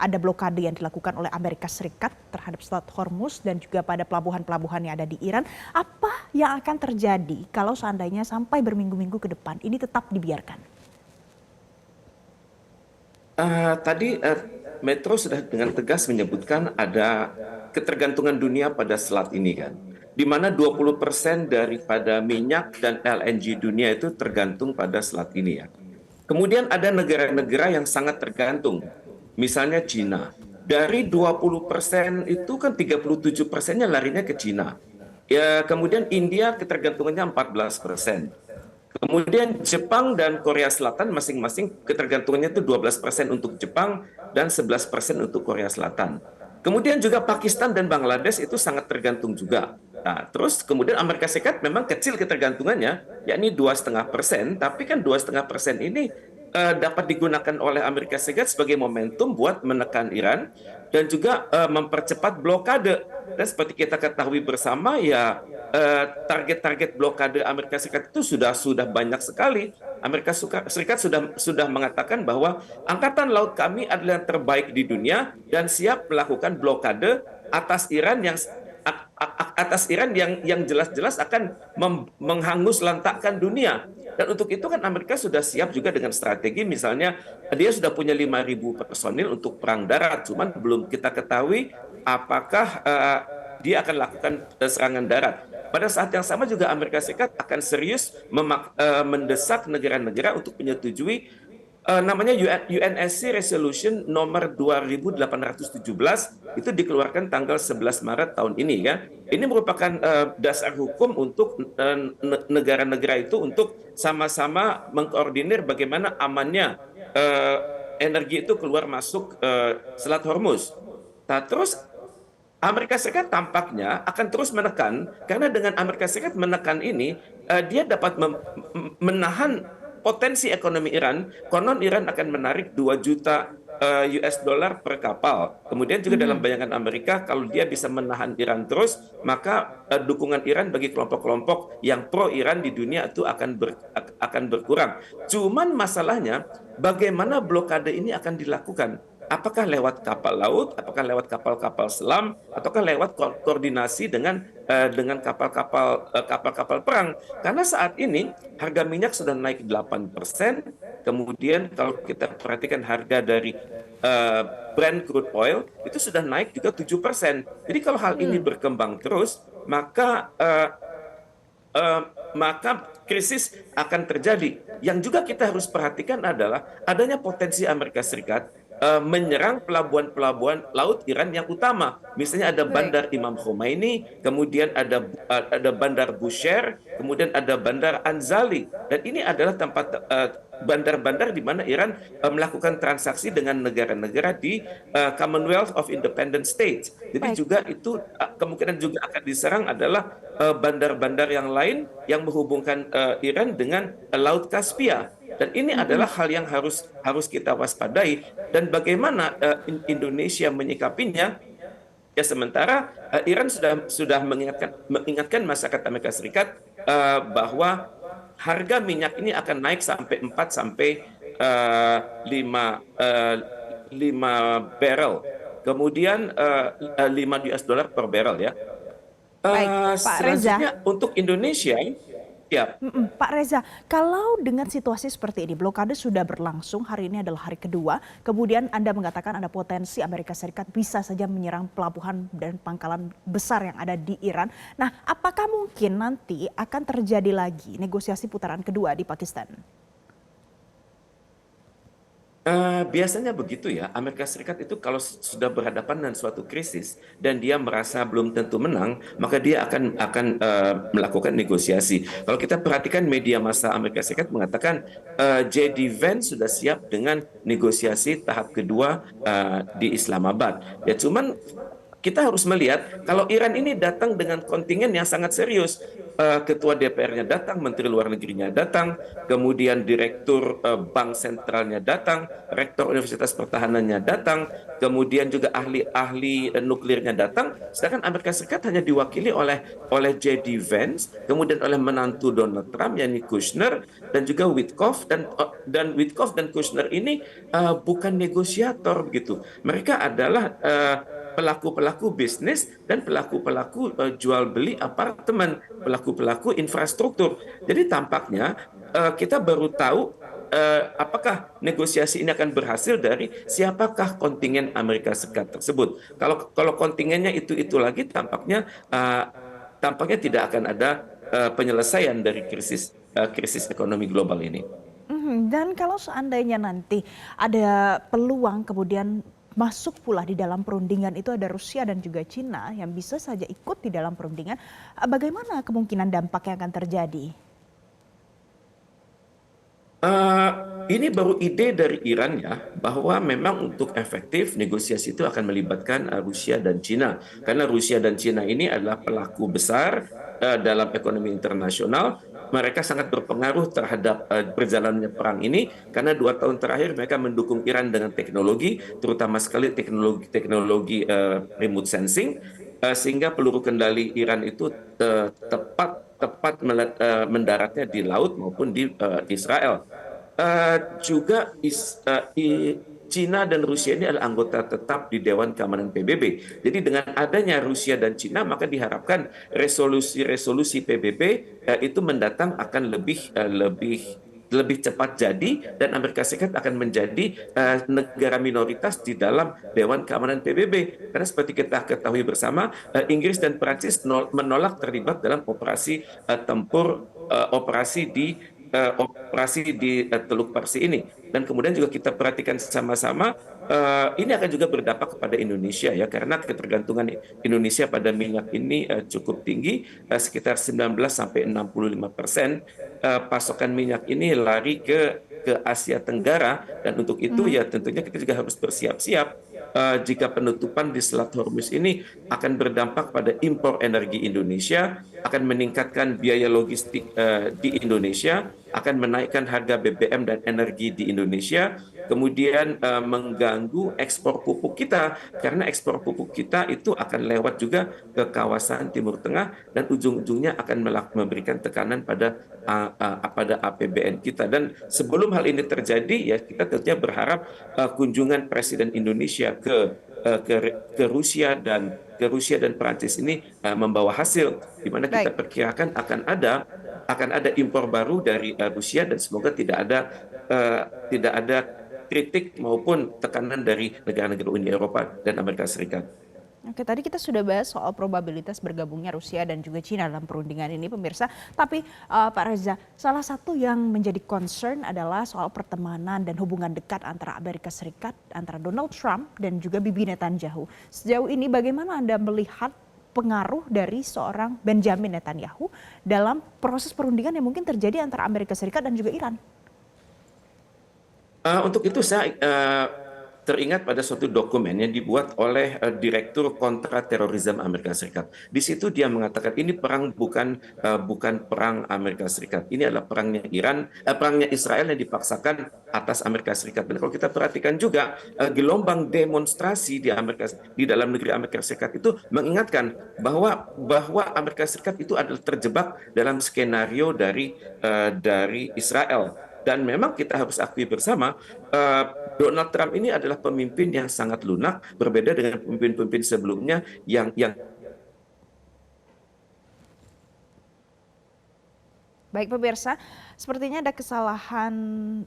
ada blokade yang dilakukan oleh Amerika Serikat terhadap Selat Hormuz dan juga pada pelabuhan-pelabuhan yang ada di Iran. Apa yang akan terjadi kalau seandainya sampai berminggu-minggu ke depan ini tetap dibiarkan? Tadi Metro sudah dengan tegas menyebutkan ada ketergantungan dunia pada selat ini kan. Di mana 20% daripada minyak dan LNG dunia itu tergantung pada selat ini ya. Kemudian ada negara-negara yang sangat tergantung. Misalnya Cina. Dari 20% itu kan 37%-nya larinya ke Cina. Ya, kemudian India ketergantungannya 14%. Kemudian Jepang dan Korea Selatan masing-masing ketergantungannya itu 12% untuk Jepang dan 11% untuk Korea Selatan. Kemudian juga Pakistan dan Bangladesh itu sangat tergantung juga. Nah, terus kemudian Amerika Serikat memang kecil ketergantungannya, yakni 2,5%, tapi kan 2,5% ini dapat digunakan oleh Amerika Serikat sebagai momentum buat menekan Iran dan juga mempercepat blokade. Dan seperti kita ketahui bersama ya target-target blokade Amerika Serikat itu sudah banyak sekali. Amerika Serikat sudah mengatakan bahwa angkatan laut kami adalah yang terbaik di dunia dan siap melakukan blokade atas Iran yang jelas-jelas akan menghangus lantakkan dunia. Dan untuk itu kan Amerika sudah siap juga dengan strategi, misalnya dia sudah punya 5.000 personil untuk perang darat, cuman belum kita ketahui apakah dia akan lakukan serangan darat. Pada saat yang sama juga Amerika Serikat akan serius mendesak negara-negara untuk menyetujui namanya UNSC Resolution nomor 2817 itu dikeluarkan tanggal 11 Maret tahun ini ya. Ini merupakan dasar hukum untuk negara-negara itu untuk sama-sama mengkoordinir bagaimana amannya energi itu keluar masuk Selat Hormuz. Nah, terus Amerika Serikat tampaknya akan terus menekan karena dengan Amerika Serikat menekan ini dia dapat menahan potensi ekonomi Iran. Konon Iran akan menarik 2 juta US dollar per kapal. Kemudian juga dalam bayangan Amerika, kalau dia bisa menahan Iran terus, maka dukungan Iran bagi kelompok-kelompok yang pro Iran di dunia itu akan berkurang. Cuman masalahnya, bagaimana blokade ini akan dilakukan? Apakah lewat kapal laut, apakah lewat kapal-kapal selam, ataukah lewat koordinasi dengan kapal-kapal perang? Karena saat ini harga minyak sudah naik 8%, kemudian kalau kita perhatikan harga dari Brent crude oil itu sudah naik juga 7%. Jadi kalau hal ini berkembang terus, maka krisis akan terjadi. Yang juga kita harus perhatikan adalah adanya potensi Amerika Serikat menyerang pelabuhan-pelabuhan laut Iran yang utama. Misalnya ada Bandar Imam Khomeini, kemudian ada Bandar Bushehr, kemudian ada Bandar Anzali. Dan ini adalah tempat bandar-bandar di mana Iran melakukan transaksi dengan negara-negara di Commonwealth of Independent States. Jadi juga itu kemungkinan juga akan diserang adalah bandar-bandar yang lain yang menghubungkan Iran dengan Laut Kaspia. Dan ini adalah hal yang harus kita waspadai. Dan bagaimana Indonesia menyikapinya? Ya sementara Iran sudah mengingatkan masyarakat Amerika Serikat bahwa harga minyak ini akan naik sampai 4 sampai 5 barrel. Kemudian 5 US dollar per barrel ya. Baik, Pak Reza. Untuk Indonesia, ya. Pak Reza, kalau dengan situasi seperti ini, blokade sudah berlangsung, hari ini adalah hari kedua, kemudian Anda mengatakan ada potensi Amerika Serikat bisa saja menyerang pelabuhan dan pangkalan besar yang ada di Iran. Nah, apakah mungkin nanti akan terjadi lagi negosiasi putaran kedua di Pakistan? Biasanya begitu ya, Amerika Serikat itu kalau sudah berhadapan dengan suatu krisis dan dia merasa belum tentu menang, maka dia akan melakukan negosiasi. Kalau kita perhatikan media massa Amerika Serikat mengatakan J.D. Vance sudah siap dengan negosiasi tahap kedua di Islamabad. Ya cuman kita harus melihat kalau Iran ini datang dengan kontingen yang sangat serius. Ketua DPR-nya datang, Menteri Luar Negerinya datang, kemudian Direktur Bank Sentralnya datang, Rektor Universitas Pertahanannya datang, kemudian juga ahli-ahli nuklirnya datang. Sedangkan Amerika Serikat hanya diwakili oleh J.D. Vance, kemudian oleh menantu Donald Trump, yakni Kushner, dan juga Witkoff. Dan Witkoff dan Kushner ini bukan negosiator begitu. Mereka adalah pelaku-pelaku bisnis dan pelaku-pelaku jual beli apartemen, pelaku-pelaku infrastruktur. Jadi tampaknya kita baru tahu apakah negosiasi ini akan berhasil dari siapakah kontingen Amerika Serikat tersebut. Kalau kontingennya itu lagi, tampaknya tidak akan ada penyelesaian dari krisis ekonomi global ini. Dan kalau seandainya nanti ada peluang kemudian masuk pula di dalam perundingan itu ada Rusia dan juga Cina yang bisa saja ikut di dalam perundingan, bagaimana kemungkinan dampak yang akan terjadi? Ini baru ide dari Iran ya, bahwa memang untuk efektif negosiasi itu akan melibatkan Rusia dan Cina. Karena Rusia dan Cina ini adalah pelaku besar dalam ekonomi internasional. Mereka sangat berpengaruh terhadap berjalannya perang ini, karena 2 tahun terakhir mereka mendukung Iran dengan teknologi, terutama sekali teknologi remote sensing, sehingga peluru kendali Iran itu tepat mendaratnya di laut maupun di Israel. Juga Cina dan Rusia ini adalah anggota tetap di Dewan Keamanan PBB. Jadi dengan adanya Rusia dan Cina, maka diharapkan resolusi PBB itu mendatang akan lebih cepat jadi, dan Amerika Serikat akan menjadi negara minoritas di dalam Dewan Keamanan PBB. Karena seperti kita ketahui bersama, Inggris dan Prancis menolak terlibat dalam operasi tempur, operasi di Teluk Parsi ini. Dan kemudian juga kita perhatikan sama-sama, ini akan juga berdampak kepada Indonesia ya, karena ketergantungan Indonesia pada minyak ini cukup tinggi, sekitar 19-65% pasokan minyak ini lari ke Asia Tenggara, dan untuk itu ya tentunya kita juga harus bersiap-siap jika penutupan di Selat Hormuz ini akan berdampak pada impor energi Indonesia, akan meningkatkan biaya logistik di Indonesia, akan menaikkan harga BBM dan energi di Indonesia, kemudian mengganggu ekspor pupuk kita, karena ekspor pupuk kita itu akan lewat juga ke kawasan Timur Tengah, dan ujung-ujungnya akan memberikan tekanan pada APBN kita. Dan sebelum hal ini terjadi, ya kita tentunya berharap kunjungan Presiden Indonesia ke Rusia dan Perancis ini membawa hasil, di mana kita perkirakan akan ada impor baru dari Rusia, dan semoga tidak ada kritik maupun tekanan dari negara-negara Uni Eropa dan Amerika Serikat. Oke, tadi kita sudah bahas soal probabilitas bergabungnya Rusia dan juga Cina dalam perundingan ini, pemirsa. Tapi Pak Reza, salah satu yang menjadi concern adalah soal pertemanan dan hubungan dekat antara Amerika Serikat, antara Donald Trump dan juga Bibi Netanyahu. Sejauh ini bagaimana Anda melihat pengaruh dari seorang Benjamin Netanyahu dalam proses perundingan yang mungkin terjadi antara Amerika Serikat dan juga Iran? Untuk itu saya teringat pada suatu dokumen yang dibuat oleh Direktur Kontraterorisme Amerika Serikat. Di situ dia mengatakan ini perang bukan perang Amerika Serikat. Ini adalah perangnya Israel yang dipaksakan atas Amerika Serikat. Dan kalau kita perhatikan juga gelombang demonstrasi di dalam negeri Amerika Serikat itu mengingatkan bahwa Amerika Serikat itu adalah terjebak dalam skenario dari Israel. Dan memang kita harus akui bersama, Donald Trump ini adalah pemimpin yang sangat lunak, berbeda dengan pemimpin-pemimpin sebelumnya yang Baik pemirsa, sepertinya ada kesalahan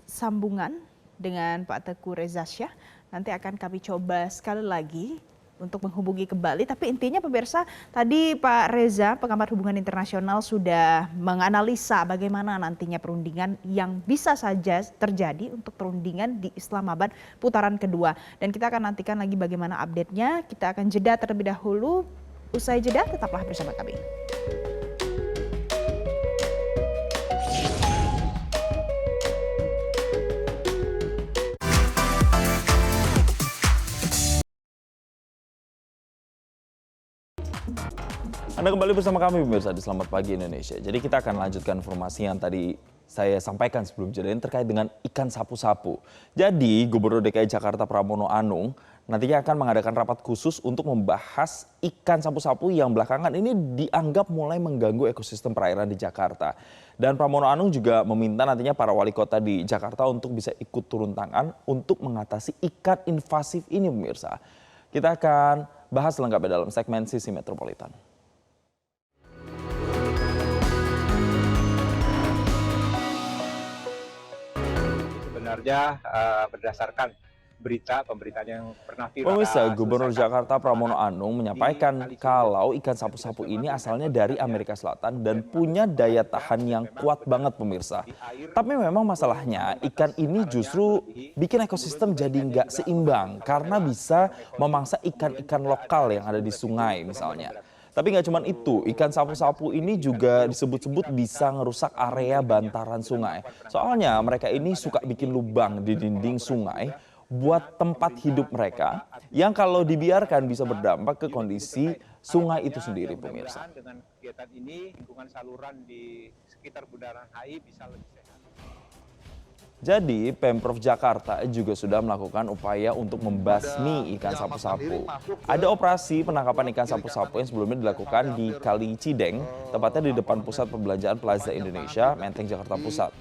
sambungan dengan Pak Teguh Reza Shah. Nanti akan kami coba sekali lagi untuk menghubungi kembali. Tapi intinya pemirsa, tadi Pak Reza, pengamat hubungan internasional, sudah menganalisa bagaimana nantinya perundingan yang bisa saja terjadi untuk perundingan di Islamabad putaran kedua. Dan kita akan nantikan lagi bagaimana update-nya. Kita akan jeda terlebih dahulu. Usai jeda, tetaplah bersama kami. Anda kembali bersama kami pemirsa di Selamat Pagi Indonesia. Jadi kita akan lanjutkan informasi yang tadi saya sampaikan sebelum jeda ini terkait dengan ikan sapu-sapu. Jadi Gubernur DKI Jakarta Pramono Anung nantinya akan mengadakan rapat khusus untuk membahas ikan sapu-sapu yang belakangan ini dianggap mulai mengganggu ekosistem perairan di Jakarta. Dan Pramono Anung juga meminta nantinya para wali kota di Jakarta untuk bisa ikut turun tangan untuk mengatasi ikan invasif ini pemirsa. Kita akan bahas lengkapnya dalam segmen Sisi Metropolitan. Sebenarnya berdasarkan pemberitaan yang pernah viral. Pemirsa, Gubernur Jakarta Pramono Anung menyampaikan kalau ikan sapu-sapu ini asalnya dari Amerika Selatan dan punya daya tahan yang kuat banget pemirsa. Tapi memang masalahnya ikan ini justru bikin ekosistem jadi nggak seimbang karena bisa memangsa ikan-ikan lokal yang ada di sungai misalnya. Tapi nggak cuma itu, ikan sapu-sapu ini juga disebut-sebut bisa ngerusak area bantaran sungai. Soalnya mereka ini suka bikin lubang di dinding sungai buat tempat hidup mereka yang kalau dibiarkan bisa berdampak ke kondisi sungai itu sendiri pemirsa. Dengan kegiatan ini, lingkungan saluran di sekitar bundaran HI bisa lebih sehat. Jadi Pemprov Jakarta juga sudah melakukan upaya untuk membasmi ikan sapu-sapu. Ada operasi penangkapan ikan sapu-sapu yang sebelumnya dilakukan di Kali Cideng, tepatnya di depan Pusat Perbelanjaan Plaza Indonesia, Menteng, Jakarta Pusat.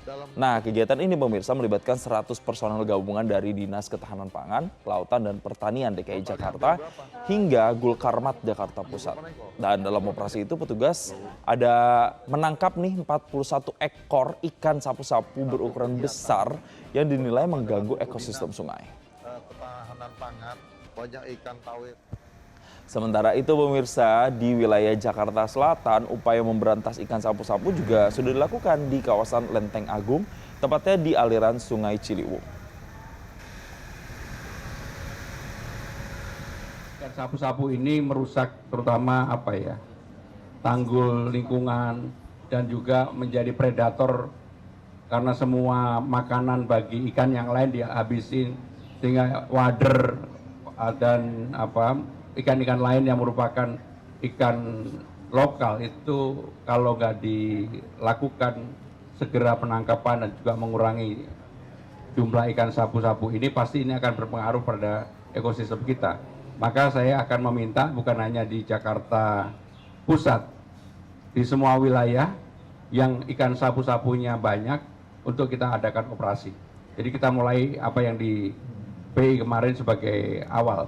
Nah, kegiatan ini pemirsa melibatkan 100 personel gabungan dari Dinas Ketahanan Pangan, Kelautan dan Pertanian DKI Jakarta hingga Gulkarmat Jakarta Pusat. Dan dalam operasi itu petugas ada menangkap nih 41 ekor ikan sapu-sapu berukuran besar yang dinilai mengganggu ekosistem sungai. Ketahanan pangan, banyak ikan tawar. Sementara itu pemirsa, di wilayah Jakarta Selatan, upaya memberantas ikan sapu-sapu juga sudah dilakukan di kawasan Lenteng Agung, tepatnya di aliran Sungai Ciliwung. Ikan sapu-sapu ini merusak terutama tanggul lingkungan dan juga menjadi predator karena semua makanan bagi ikan yang lain dihabisin, sehingga wader dan ikan-ikan lain yang merupakan ikan lokal itu kalau nggak dilakukan segera penangkapan dan juga mengurangi jumlah ikan sapu-sapu ini, pasti ini akan berpengaruh pada ekosistem kita. Maka saya akan meminta bukan hanya di Jakarta Pusat, di semua wilayah yang ikan sapu-sapunya banyak, untuk kita adakan operasi. Jadi kita mulai apa yang di PI kemarin sebagai awal.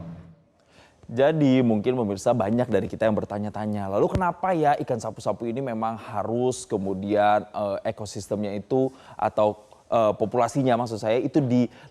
Jadi mungkin pemirsa banyak dari kita yang bertanya-tanya, lalu kenapa ya ikan sapu-sapu ini memang harus kemudian ekosistemnya itu atau populasinya maksud saya itu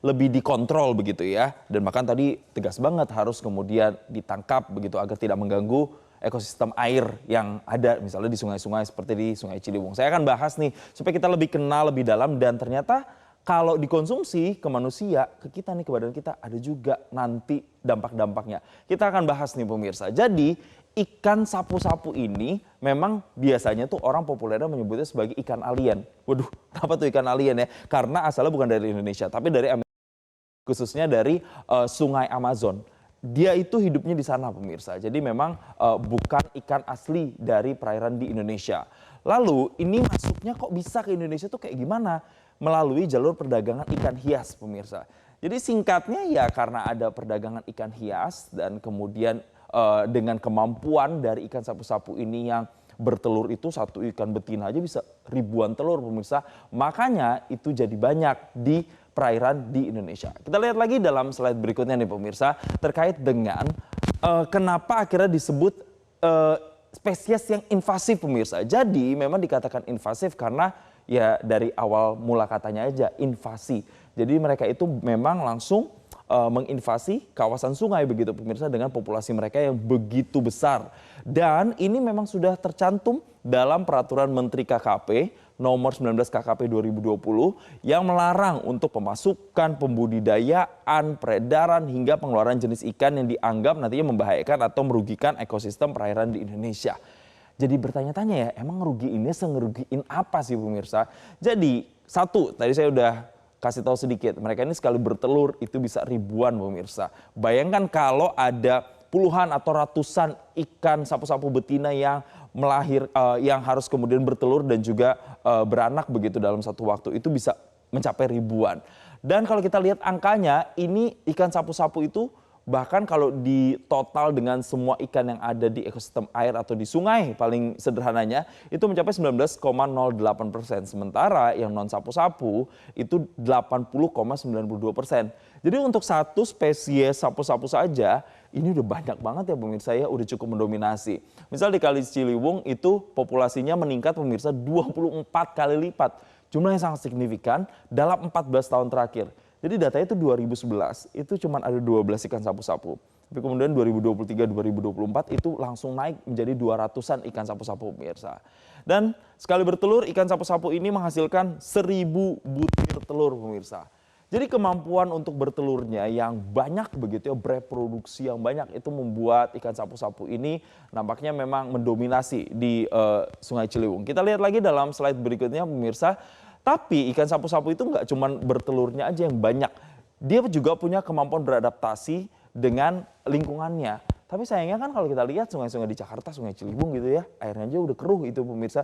lebih dikontrol begitu ya. Dan bahkan tadi tegas banget harus kemudian ditangkap begitu agar tidak mengganggu ekosistem air yang ada misalnya di sungai-sungai seperti di Sungai Ciliwung. Saya akan bahas nih supaya kita lebih kenal lebih dalam dan ternyata kalau dikonsumsi ke manusia, ke kita nih, ke badan kita ada juga nanti dampak-dampaknya. Kita akan bahas nih pemirsa. Jadi ikan sapu-sapu ini memang biasanya tuh orang populernya menyebutnya sebagai ikan alien. Waduh, apa tuh ikan alien ya? Karena asalnya bukan dari Indonesia tapi dari Amerika, khususnya dari Sungai Amazon. Dia itu hidupnya di sana pemirsa. Jadi memang bukan ikan asli dari perairan di Indonesia. Lalu ini masuknya kok bisa ke Indonesia tuh kayak gimana? Melalui jalur perdagangan ikan hias pemirsa. Jadi singkatnya ya karena ada perdagangan ikan hias dan kemudian dengan kemampuan dari ikan sapu-sapu ini yang bertelur itu satu ikan betina aja bisa ribuan telur pemirsa. Makanya itu jadi banyak di perairan di Indonesia. Kita lihat lagi dalam slide berikutnya nih pemirsa terkait dengan kenapa akhirnya disebut spesies yang invasif pemirsa. Jadi memang dikatakan invasif karena ya dari awal mula katanya aja invasi. Jadi mereka itu memang langsung menginvasi kawasan sungai begitu pemirsa dengan populasi mereka yang begitu besar. Dan ini memang sudah tercantum dalam peraturan Menteri KKP nomor 19 KKP 2020 yang melarang untuk pemasukan, pembudidayaan, peredaran hingga pengeluaran jenis ikan yang dianggap nantinya membahayakan atau merugikan ekosistem perairan di Indonesia. Jadi bertanya-tanya ya, emang ngerugiinnya sengerugiin apa sih pemirsa? Jadi satu, tadi saya udah kasih tahu sedikit, mereka ini sekali bertelur itu bisa ribuan pemirsa. Bayangkan kalau ada puluhan atau ratusan ikan sapu-sapu betina yang yang harus kemudian bertelur dan juga beranak begitu dalam satu waktu itu bisa mencapai ribuan. Dan kalau kita lihat angkanya, ini ikan sapu-sapu itu bahkan kalau di total dengan semua ikan yang ada di ekosistem air atau di sungai paling sederhananya itu mencapai 19,08%. Sementara yang non sapu-sapu itu 80,92%. Jadi untuk satu spesies sapu-sapu saja ini udah banyak banget ya pemirsa ya, udah cukup mendominasi. Misal di Kali Ciliwung itu populasinya meningkat pemirsa 24 kali lipat. Jumlah yang sangat signifikan dalam 14 tahun terakhir. Jadi datanya itu 2011 itu cuma ada 12 ikan sapu-sapu. Tapi kemudian 2023-2024 itu langsung naik menjadi 200-an ikan sapu-sapu pemirsa. Dan sekali bertelur ikan sapu-sapu ini menghasilkan 1000 butir telur pemirsa. Jadi kemampuan untuk bertelurnya yang banyak begitu ya, bereproduksi yang banyak itu membuat ikan sapu-sapu ini nampaknya memang mendominasi di Sungai Ciliwung. Kita lihat lagi dalam slide berikutnya pemirsa. Tapi ikan sapu-sapu itu nggak cuma bertelurnya aja yang banyak. Dia juga punya kemampuan beradaptasi dengan lingkungannya. Tapi sayangnya kan kalau kita lihat sungai-sungai di Jakarta, Sungai Ciliwung gitu ya, airnya aja udah keruh itu pemirsa.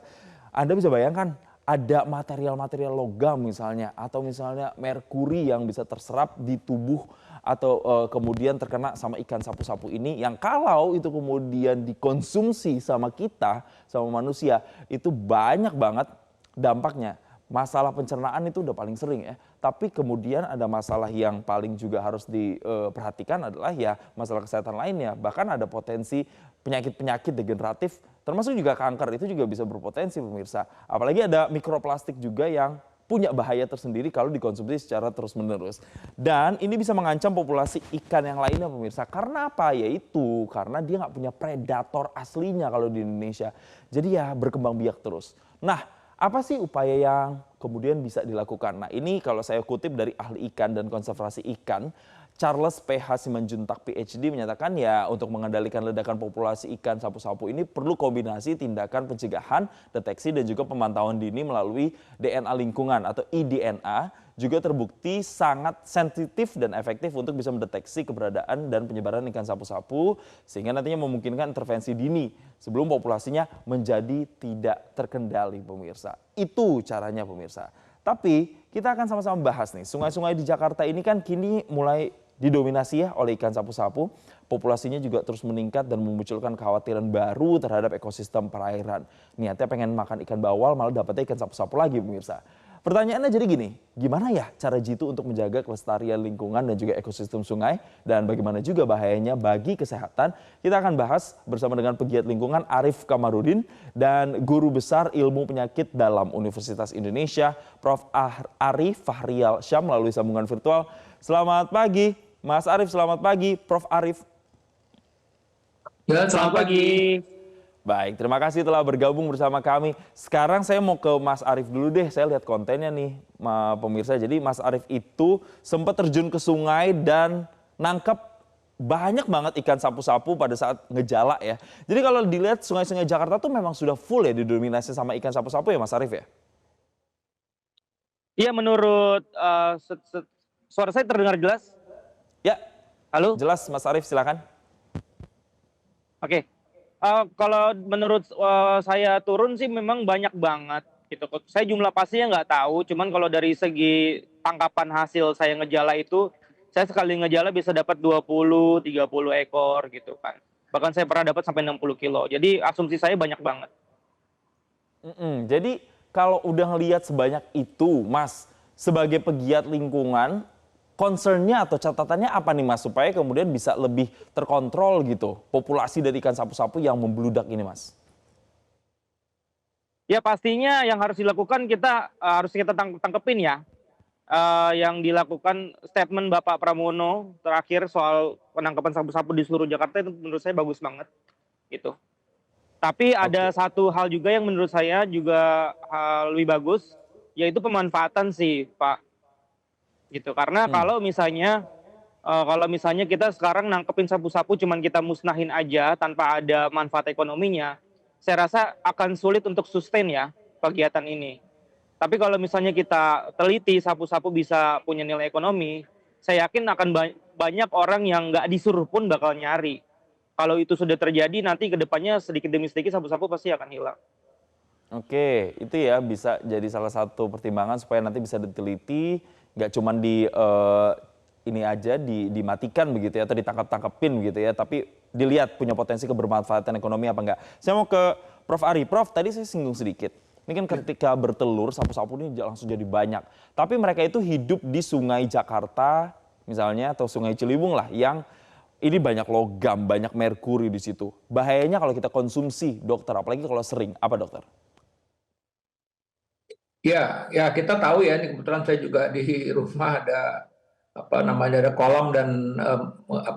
Anda bisa bayangkan ada material-material logam misalnya, atau misalnya merkuri yang bisa terserap di tubuh atau kemudian terkena sama ikan sapu-sapu ini yang kalau itu kemudian dikonsumsi sama kita, sama manusia, itu banyak banget dampaknya. Masalah pencernaan itu udah paling sering ya. Tapi kemudian ada masalah yang paling juga harus diperhatikan adalah ya masalah kesehatan lainnya. Bahkan ada potensi penyakit-penyakit degeneratif termasuk juga kanker itu juga bisa berpotensi pemirsa. Apalagi ada mikroplastik juga yang punya bahaya tersendiri kalau dikonsumsi secara terus-menerus. Dan ini bisa mengancam populasi ikan yang lainnya pemirsa. Karena apa? Yaitu karena dia nggak punya predator aslinya kalau di Indonesia. Jadi ya berkembang biak terus. Nah, apa sih upaya yang kemudian bisa dilakukan? Nah ini kalau saya kutip dari ahli ikan dan konservasi ikan, Charles PH Simanjuntak PhD menyatakan ya untuk mengendalikan ledakan populasi ikan sapu-sapu ini perlu kombinasi tindakan pencegahan, deteksi dan juga pemantauan dini melalui DNA lingkungan atau eDNA juga terbukti sangat sensitif dan efektif untuk bisa mendeteksi keberadaan dan penyebaran ikan sapu-sapu sehingga nantinya memungkinkan intervensi dini sebelum populasinya menjadi tidak terkendali pemirsa. Itu caranya pemirsa. Tapi kita akan sama-sama bahas nih, sungai-sungai di Jakarta ini kan kini mulai didominasi ya oleh ikan sapu-sapu. Populasinya juga terus meningkat dan memunculkan kekhawatiran baru terhadap ekosistem perairan. Niatnya pengen makan ikan bawal malah dapetnya ikan sapu-sapu lagi pemirsa. Pertanyaannya jadi gini, gimana ya cara Jitu untuk menjaga kelestarian lingkungan dan juga ekosistem sungai? Dan bagaimana juga bahayanya bagi kesehatan? Kita akan bahas bersama dengan pegiat lingkungan Arief Kamarudin dan Guru Besar Ilmu Penyakit dalam Universitas Indonesia, Prof. Arief Fahrial Syam melalui sambungan virtual. Selamat pagi, Mas Arief, selamat pagi, Prof. Arief. Ya, selamat pagi. Baik, terima kasih telah bergabung bersama kami. Sekarang saya mau ke Mas Arief dulu deh, saya lihat kontennya nih pemirsa. Jadi Mas Arief itu sempat terjun ke sungai dan nangkep banyak banget ikan sapu-sapu pada saat ngejala ya. Jadi kalau dilihat sungai-sungai Jakarta tuh memang sudah full ya didominasi sama ikan sapu-sapu ya Mas Arief ya? Iya menurut, suara saya terdengar jelas? Ya, halo? Jelas Mas Arief silakan. Oke. Kalau menurut saya turun sih memang banyak banget gitu. Saya jumlah pastinya nggak tahu, cuman kalau dari segi tangkapan hasil saya ngejala itu, saya sekali ngejala bisa dapat 20-30 ekor gitu kan. Bahkan saya pernah dapat sampai 60 kilo. Jadi asumsi saya banyak banget. Jadi kalau udah ngelihat sebanyak itu, Mas, sebagai pegiat lingkungan, concern-nya atau catatannya apa nih Mas supaya kemudian bisa lebih terkontrol gitu populasi dari ikan sapu-sapu yang membludak ini Mas? Ya pastinya yang harus dilakukan harus kita tangkepin ya. Yang dilakukan statement Bapak Pramono terakhir soal penangkapan sapu-sapu di seluruh Jakarta itu menurut saya bagus banget gitu. Tapi ada satu hal juga yang menurut saya juga lebih bagus, yaitu pemanfaatan sih Pak. Gitu karena kalau misalnya kita sekarang nangkepin sapu-sapu cuman kita musnahin aja tanpa ada manfaat ekonominya, saya rasa akan sulit untuk sustain ya kegiatan ini. Tapi kalau misalnya kita teliti sapu-sapu bisa punya nilai ekonomi, saya yakin akan banyak orang yang nggak disuruh pun bakal nyari Kalau itu sudah terjadi, nanti ke depannya sedikit demi sedikit sapu-sapu pasti akan hilang. Oke, itu ya bisa jadi salah satu pertimbangan supaya nanti bisa diteliti, nggak cuma ini aja dimatikan begitu ya, atau ditangkap-tangkepin begitu ya, tapi dilihat punya potensi kebermanfaatan ekonomi apa enggak. Saya mau ke Prof. Ari. Prof, tadi saya singgung sedikit. Ini kan ketika bertelur, sapu-sapu ini langsung jadi banyak. Tapi mereka itu hidup di sungai Jakarta misalnya, atau sungai Ciliwung lah, yang ini banyak logam, banyak merkuri di situ. Bahayanya kalau kita konsumsi, dokter, apalagi kalau sering. Apa, dokter? Ya, ya kita tahu ya, ini kebetulan saya juga di rumah ada ada kolam dan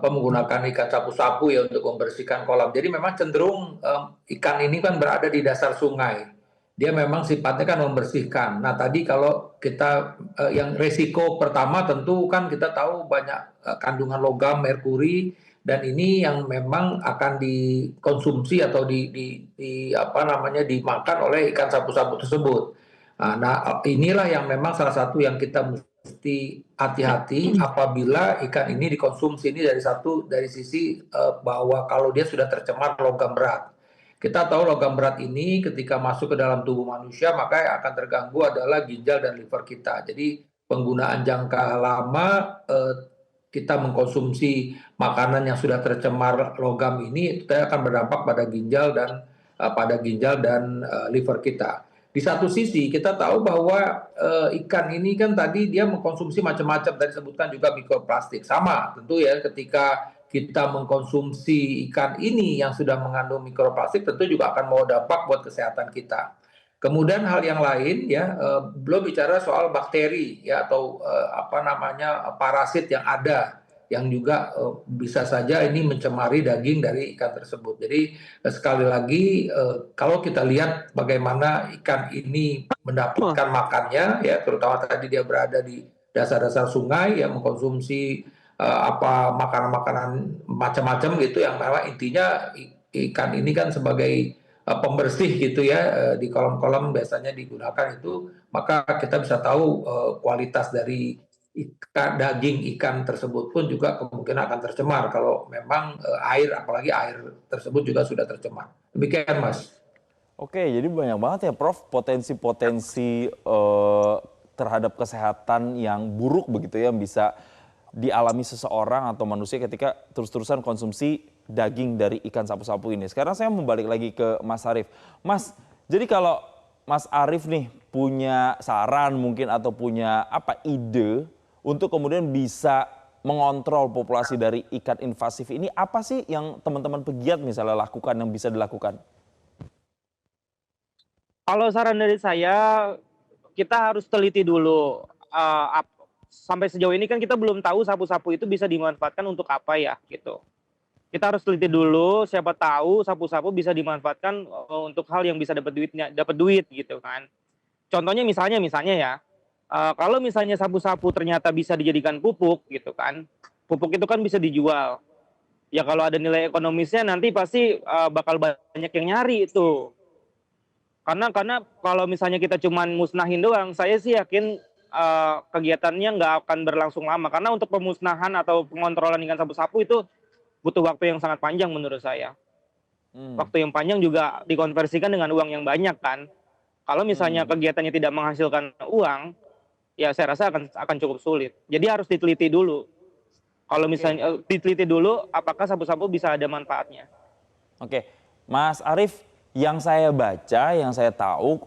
menggunakan ikan sapu-sapu ya untuk membersihkan kolam. Jadi memang cenderung ikan ini kan berada di dasar sungai. Dia memang sifatnya kan membersihkan. Nah tadi kalau kita yang resiko pertama tentu kan kita tahu banyak kandungan logam, merkuri, dan ini yang memang akan dikonsumsi atau dimakan oleh ikan sapu-sapu tersebut. Nah inilah yang memang salah satu yang kita mesti hati-hati apabila ikan ini dikonsumsi. Ini dari sisi bahwa kalau dia sudah tercemar logam berat. Kita tahu logam berat ini ketika masuk ke dalam tubuh manusia maka yang akan terganggu adalah ginjal dan liver kita. Jadi penggunaan jangka lama kita mengkonsumsi makanan yang sudah tercemar logam ini itu akan berdampak pada ginjal dan liver kita. Di satu sisi kita tahu bahwa ikan ini kan tadi dia mengkonsumsi macam-macam, tadi sebutkan juga mikroplastik. Sama tentu ya ketika kita mengkonsumsi ikan ini yang sudah mengandung mikroplastik tentu juga akan membawa dampak buat kesehatan kita. Kemudian hal yang lain ya, belum bicara soal bakteri ya atau parasit yang ada yang juga bisa saja ini mencemari daging dari ikan tersebut. Jadi sekali lagi kalau kita lihat bagaimana ikan ini mendapatkan makannya ya, terutama tadi dia berada di dasar-dasar sungai yang mengkonsumsi makanan-makanan macam-macam gitu, yang memang intinya ikan ini kan sebagai pembersih gitu ya, di kolam-kolam biasanya digunakan itu, maka kita bisa tahu kualitas dari daging ikan tersebut pun juga kemungkinan akan tercemar kalau memang apalagi air tersebut juga sudah tercemar. Demikian Mas. Oke, jadi banyak banget ya Prof potensi-potensi terhadap kesehatan yang buruk begitu ya, yang bisa dialami seseorang atau manusia ketika terus-terusan konsumsi daging dari ikan sapu-sapu ini. Sekarang saya mau balik lagi ke Mas Arief. Mas, jadi kalau Mas Arief nih punya saran mungkin atau punya ide untuk kemudian bisa mengontrol populasi dari ikan invasif ini, apa sih yang teman-teman pegiat misalnya lakukan, yang bisa dilakukan? Kalau saran dari saya, kita harus teliti dulu. Sampai sejauh ini kan kita belum tahu sapu-sapu itu bisa dimanfaatkan untuk apa ya gitu. Kita harus teliti dulu, siapa tahu sapu-sapu bisa dimanfaatkan untuk hal yang bisa dapat duit gitu kan. Contohnya misalnya ya, kalau misalnya sapu-sapu ternyata bisa dijadikan pupuk gitu kan, pupuk itu kan bisa dijual. Ya kalau ada nilai ekonomisnya nanti pasti bakal banyak yang nyari itu. Karena kalau misalnya kita cuman musnahin doang, saya sih yakin kegiatannya nggak akan berlangsung lama. Karena untuk pemusnahan atau pengontrolan ikan sapu-sapu itu butuh waktu yang sangat panjang menurut saya. Waktu yang panjang juga dikonversikan dengan uang yang banyak kan. Kalau misalnya kegiatannya tidak menghasilkan uang, ya saya rasa akan cukup sulit. Jadi harus diteliti dulu. Kalau misalnya diteliti dulu, apakah sapu-sapu bisa ada manfaatnya. Oke, Mas Arief, yang saya baca, yang saya tahu,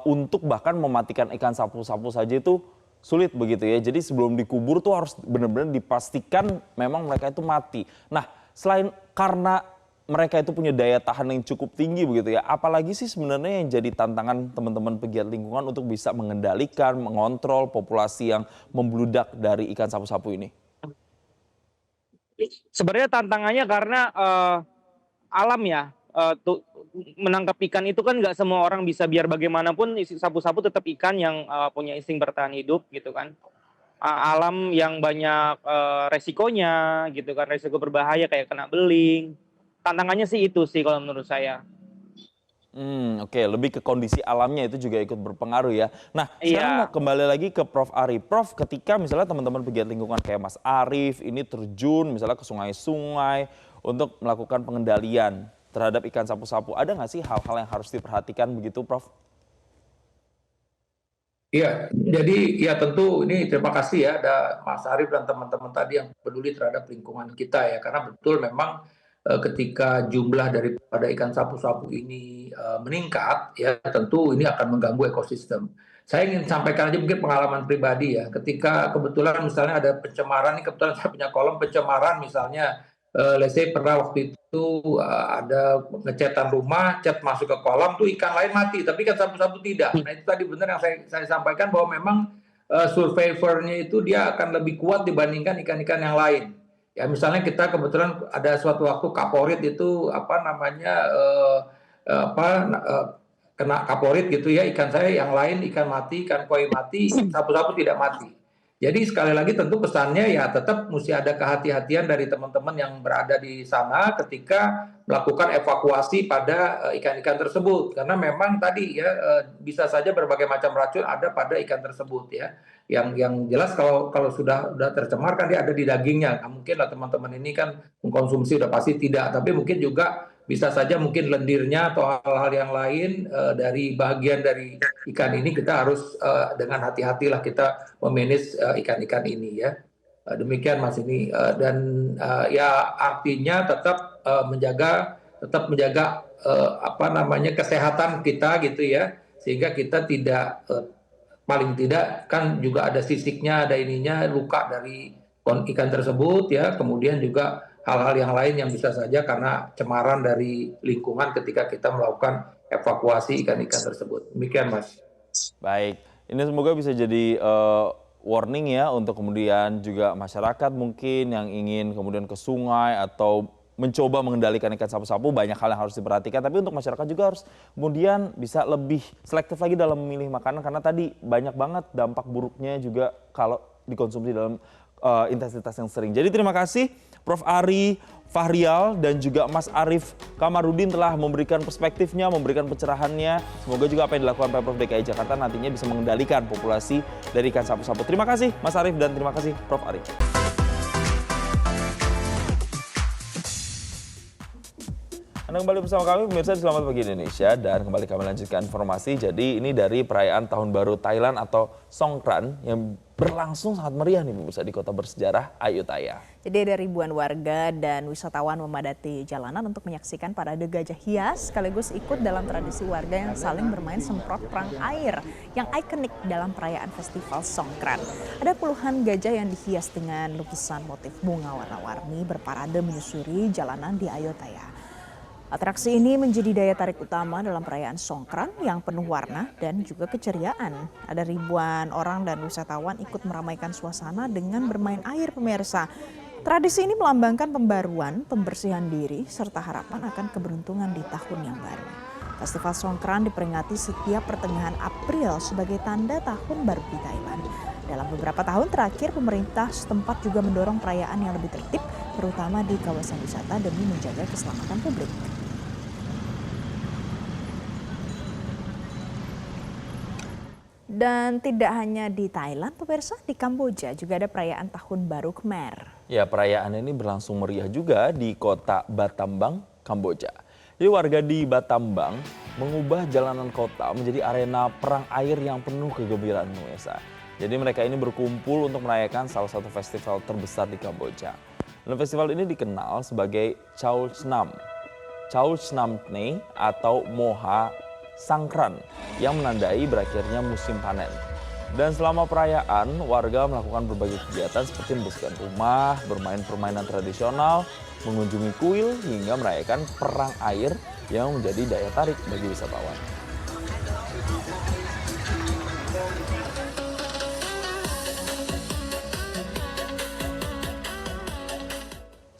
untuk bahkan mematikan ikan sapu-sapu saja itu sulit begitu ya. Jadi sebelum dikubur tuh harus benar-benar dipastikan memang mereka itu mati. Nah, selain karena mereka itu punya daya tahan yang cukup tinggi begitu ya, apalagi sih sebenarnya yang jadi tantangan teman-teman pegiat lingkungan untuk bisa mengendalikan, mengontrol populasi yang membludak dari ikan sapu-sapu ini? Sebenarnya tantangannya karena alam ya. Menangkap ikan itu kan nggak semua orang bisa, biar bagaimanapun sapu-sapu tetap ikan yang punya insting bertahan hidup gitu kan. Alam yang banyak resikonya gitu kan, resiko berbahaya kayak kena beling. Tantangannya sih itu sih kalau menurut saya. Oke, lebih ke kondisi alamnya itu juga ikut berpengaruh ya. Nah, sekarang mau kembali lagi ke Prof. Ari. Prof, ketika misalnya teman-teman pegiat lingkungan kayak Mas Arief ini terjun misalnya ke sungai-sungai untuk melakukan pengendalian terhadap ikan sapu-sapu. Ada nggak sih hal-hal yang harus diperhatikan begitu, Prof? Iya, jadi ya tentu ini terima kasih ya ada Mas Arief dan teman-teman tadi yang peduli terhadap lingkungan kita ya, karena betul memang ketika jumlah daripada ikan sapu-sapu ini meningkat ya tentu ini akan mengganggu ekosistem. Saya ingin sampaikan aja mungkin pengalaman pribadi ya, ketika kebetulan misalnya ada pencemaran, ini kebetulan saya punya kolom pencemaran misalnya, let's say pernah waktu itu ada ngecatan rumah, cat masuk ke kolam tuh ikan lain mati, tapi ikan sapu-sapu tidak. Nah itu tadi benar yang saya sampaikan bahwa memang survivornya itu dia akan lebih kuat dibandingkan ikan-ikan yang lain. Ya misalnya kita kebetulan ada suatu waktu kaporit itu kena kaporit gitu ya, ikan saya yang lain ikan mati, ikan koi mati, sapu-sapu tidak mati. Jadi sekali lagi tentu pesannya ya tetap mesti ada kehati-hatian dari teman-teman yang berada di sana ketika melakukan evakuasi pada ikan-ikan tersebut. Karena memang tadi ya bisa saja berbagai macam racun ada pada ikan tersebut ya. Yang jelas kalau sudah tercemar kan dia ada di dagingnya. Nah, mungkin lah teman-teman ini kan mengkonsumsi udah pasti tidak, tapi mungkin juga bisa saja mungkin lendirnya atau hal-hal yang lain dari bagian dari ikan ini kita harus dengan hati-hatilah kita memanage ikan-ikan ini ya. Demikian Mas ini dan ya artinya tetap menjaga kesehatan kita gitu ya, sehingga kita tidak paling tidak kan juga ada sisiknya, ada ininya luka dari ikan tersebut ya, kemudian juga hal-hal yang lain yang bisa saja karena cemaran dari lingkungan ketika kita melakukan evakuasi ikan-ikan tersebut. Demikian Mas. Baik, ini semoga bisa jadi warning ya untuk kemudian juga masyarakat mungkin yang ingin kemudian ke sungai atau mencoba mengendalikan ikan sapu-sapu, banyak hal yang harus diperhatikan. Tapi untuk masyarakat juga harus kemudian bisa lebih selektif lagi dalam memilih makanan, karena tadi banyak banget dampak buruknya juga kalau dikonsumsi dalam intensitas yang sering. Jadi terima kasih Prof. Ari Fahrial dan juga Mas Arief Kamarudin telah memberikan perspektifnya, memberikan pencerahannya. Semoga juga apa yang dilakukan Pemprov DKI Jakarta nantinya bisa mengendalikan populasi dari ikan sapu-sapu. Terima kasih Mas Arief dan terima kasih Prof. Ari. Anda kembali bersama kami pemirsa di Selamat Pagi Indonesia, dan kembali kami lanjutkan informasi. Jadi ini dari perayaan Tahun Baru Thailand atau Songkran yang berlangsung sangat meriah nih pemirsa di kota bersejarah Ayutthaya. Jadi ada ribuan warga dan wisatawan memadati jalanan untuk menyaksikan parade gajah hias sekaligus ikut dalam tradisi warga yang saling bermain semprot perang air yang ikonik dalam perayaan festival Songkran. Ada puluhan gajah yang dihias dengan lukisan motif bunga warna-warni berparade menyusuri jalanan di Ayutthaya. Atraksi ini menjadi daya tarik utama dalam perayaan Songkran yang penuh warna dan juga keceriaan. Ada ribuan orang dan wisatawan ikut meramaikan suasana dengan bermain air pemirsa. Tradisi ini melambangkan pembaruan, pembersihan diri, serta harapan akan keberuntungan di tahun yang baru. Festival Songkran diperingati setiap pertengahan April sebagai tanda tahun baru di Thailand. Dalam beberapa tahun terakhir, pemerintah setempat juga mendorong perayaan yang lebih tertib, terutama di kawasan wisata demi menjaga keselamatan publik. Dan tidak hanya di Thailand, pemirsa, di Kamboja juga ada perayaan Tahun Baru Khmer. Ya, perayaan ini berlangsung meriah juga di kota Battambang, Kamboja. Jadi warga di Battambang mengubah jalanan kota menjadi arena perang air yang penuh kegembiraan pemirsa. Jadi mereka ini berkumpul untuk merayakan salah satu festival terbesar di Kamboja. Dan festival ini dikenal sebagai Chau Snam Tne atau Moha Sangkran yang menandai berakhirnya musim panen. Dan selama perayaan, warga melakukan berbagai kegiatan seperti membersihkan rumah, bermain permainan tradisional, mengunjungi kuil, hingga merayakan perang air yang menjadi daya tarik bagi wisatawan.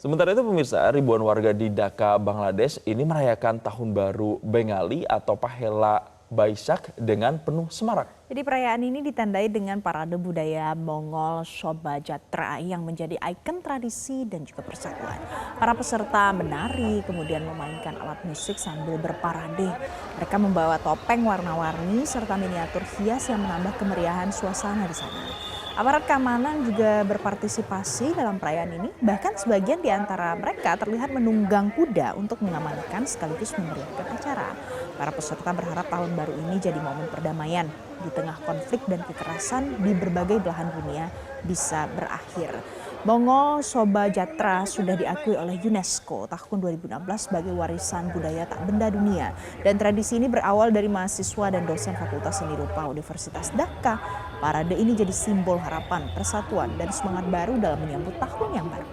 Sementara itu pemirsa, ribuan warga di Dhaka, Bangladesh ini merayakan Tahun Baru Bengali atau Pahela Baishak dengan penuh semarak. Jadi perayaan ini ditandai dengan parade budaya Mongol Shobhajatra yang menjadi ikon tradisi dan juga persatuan. Para peserta menari, kemudian memainkan alat musik sambil berparade. Mereka membawa topeng warna-warni serta miniatur hias yang menambah kemeriahan suasana di sana. Aparat keamanan juga berpartisipasi dalam perayaan ini, bahkan sebagian di antara mereka terlihat menunggang kuda untuk mengamankan sekaligus memeriahkan acara. Para peserta berharap tahun baru ini jadi momen perdamaian di tengah konflik dan kekerasan di berbagai belahan dunia bisa berakhir. Bongo Sobajatra sudah diakui oleh UNESCO tahun 2016 sebagai warisan budaya tak benda dunia. Dan tradisi ini berawal dari mahasiswa dan dosen Fakultas Seni Rupa Universitas Dhaka. Parade ini jadi simbol harapan, persatuan, dan semangat baru dalam menyambut tahun yang baru.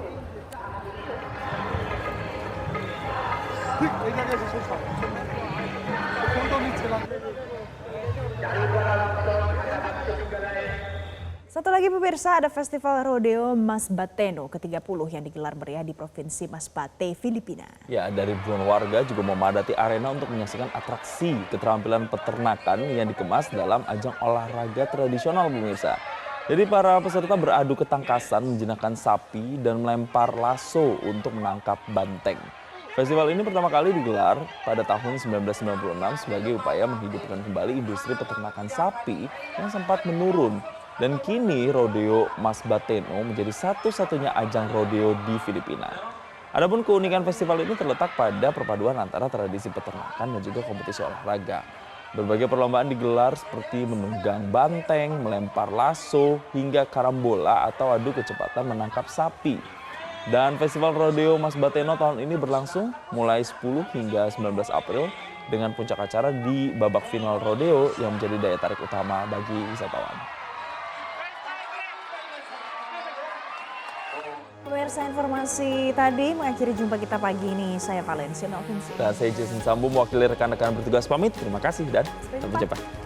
Satu lagi pemirsa, ada Festival Rodeo Masbateno ke-30 yang digelar meriah di Provinsi Masbate, Filipina. Ya, dari ribuan warga juga memadati arena untuk menyaksikan atraksi keterampilan peternakan yang dikemas dalam ajang olahraga tradisional pemirsa. Jadi para peserta beradu ketangkasan, menjinakkan sapi, dan melempar lasso untuk menangkap banteng. Festival ini pertama kali digelar pada tahun 1996 sebagai upaya menghidupkan kembali industri peternakan sapi yang sempat menurun. Dan kini Rodeo Masbateno menjadi satu-satunya ajang rodeo di Filipina. Adapun keunikan festival ini terletak pada perpaduan antara tradisi peternakan dan juga kompetisi olahraga. Berbagai perlombaan digelar seperti menunggang banteng, melempar lasso, hingga karambola atau adu kecepatan menangkap sapi. Dan Festival Rodeo Masbateno tahun ini berlangsung mulai 10 hingga 19 April dengan puncak acara di babak final rodeo yang menjadi daya tarik utama bagi wisatawan. Pemirsa, informasi tadi mengakhiri jumpa kita pagi ini. Saya Valencia Novinci. Dan saya Jason Sambu mewakili rekan-rekan bertugas pamit. Terima kasih dan sampai jumpa.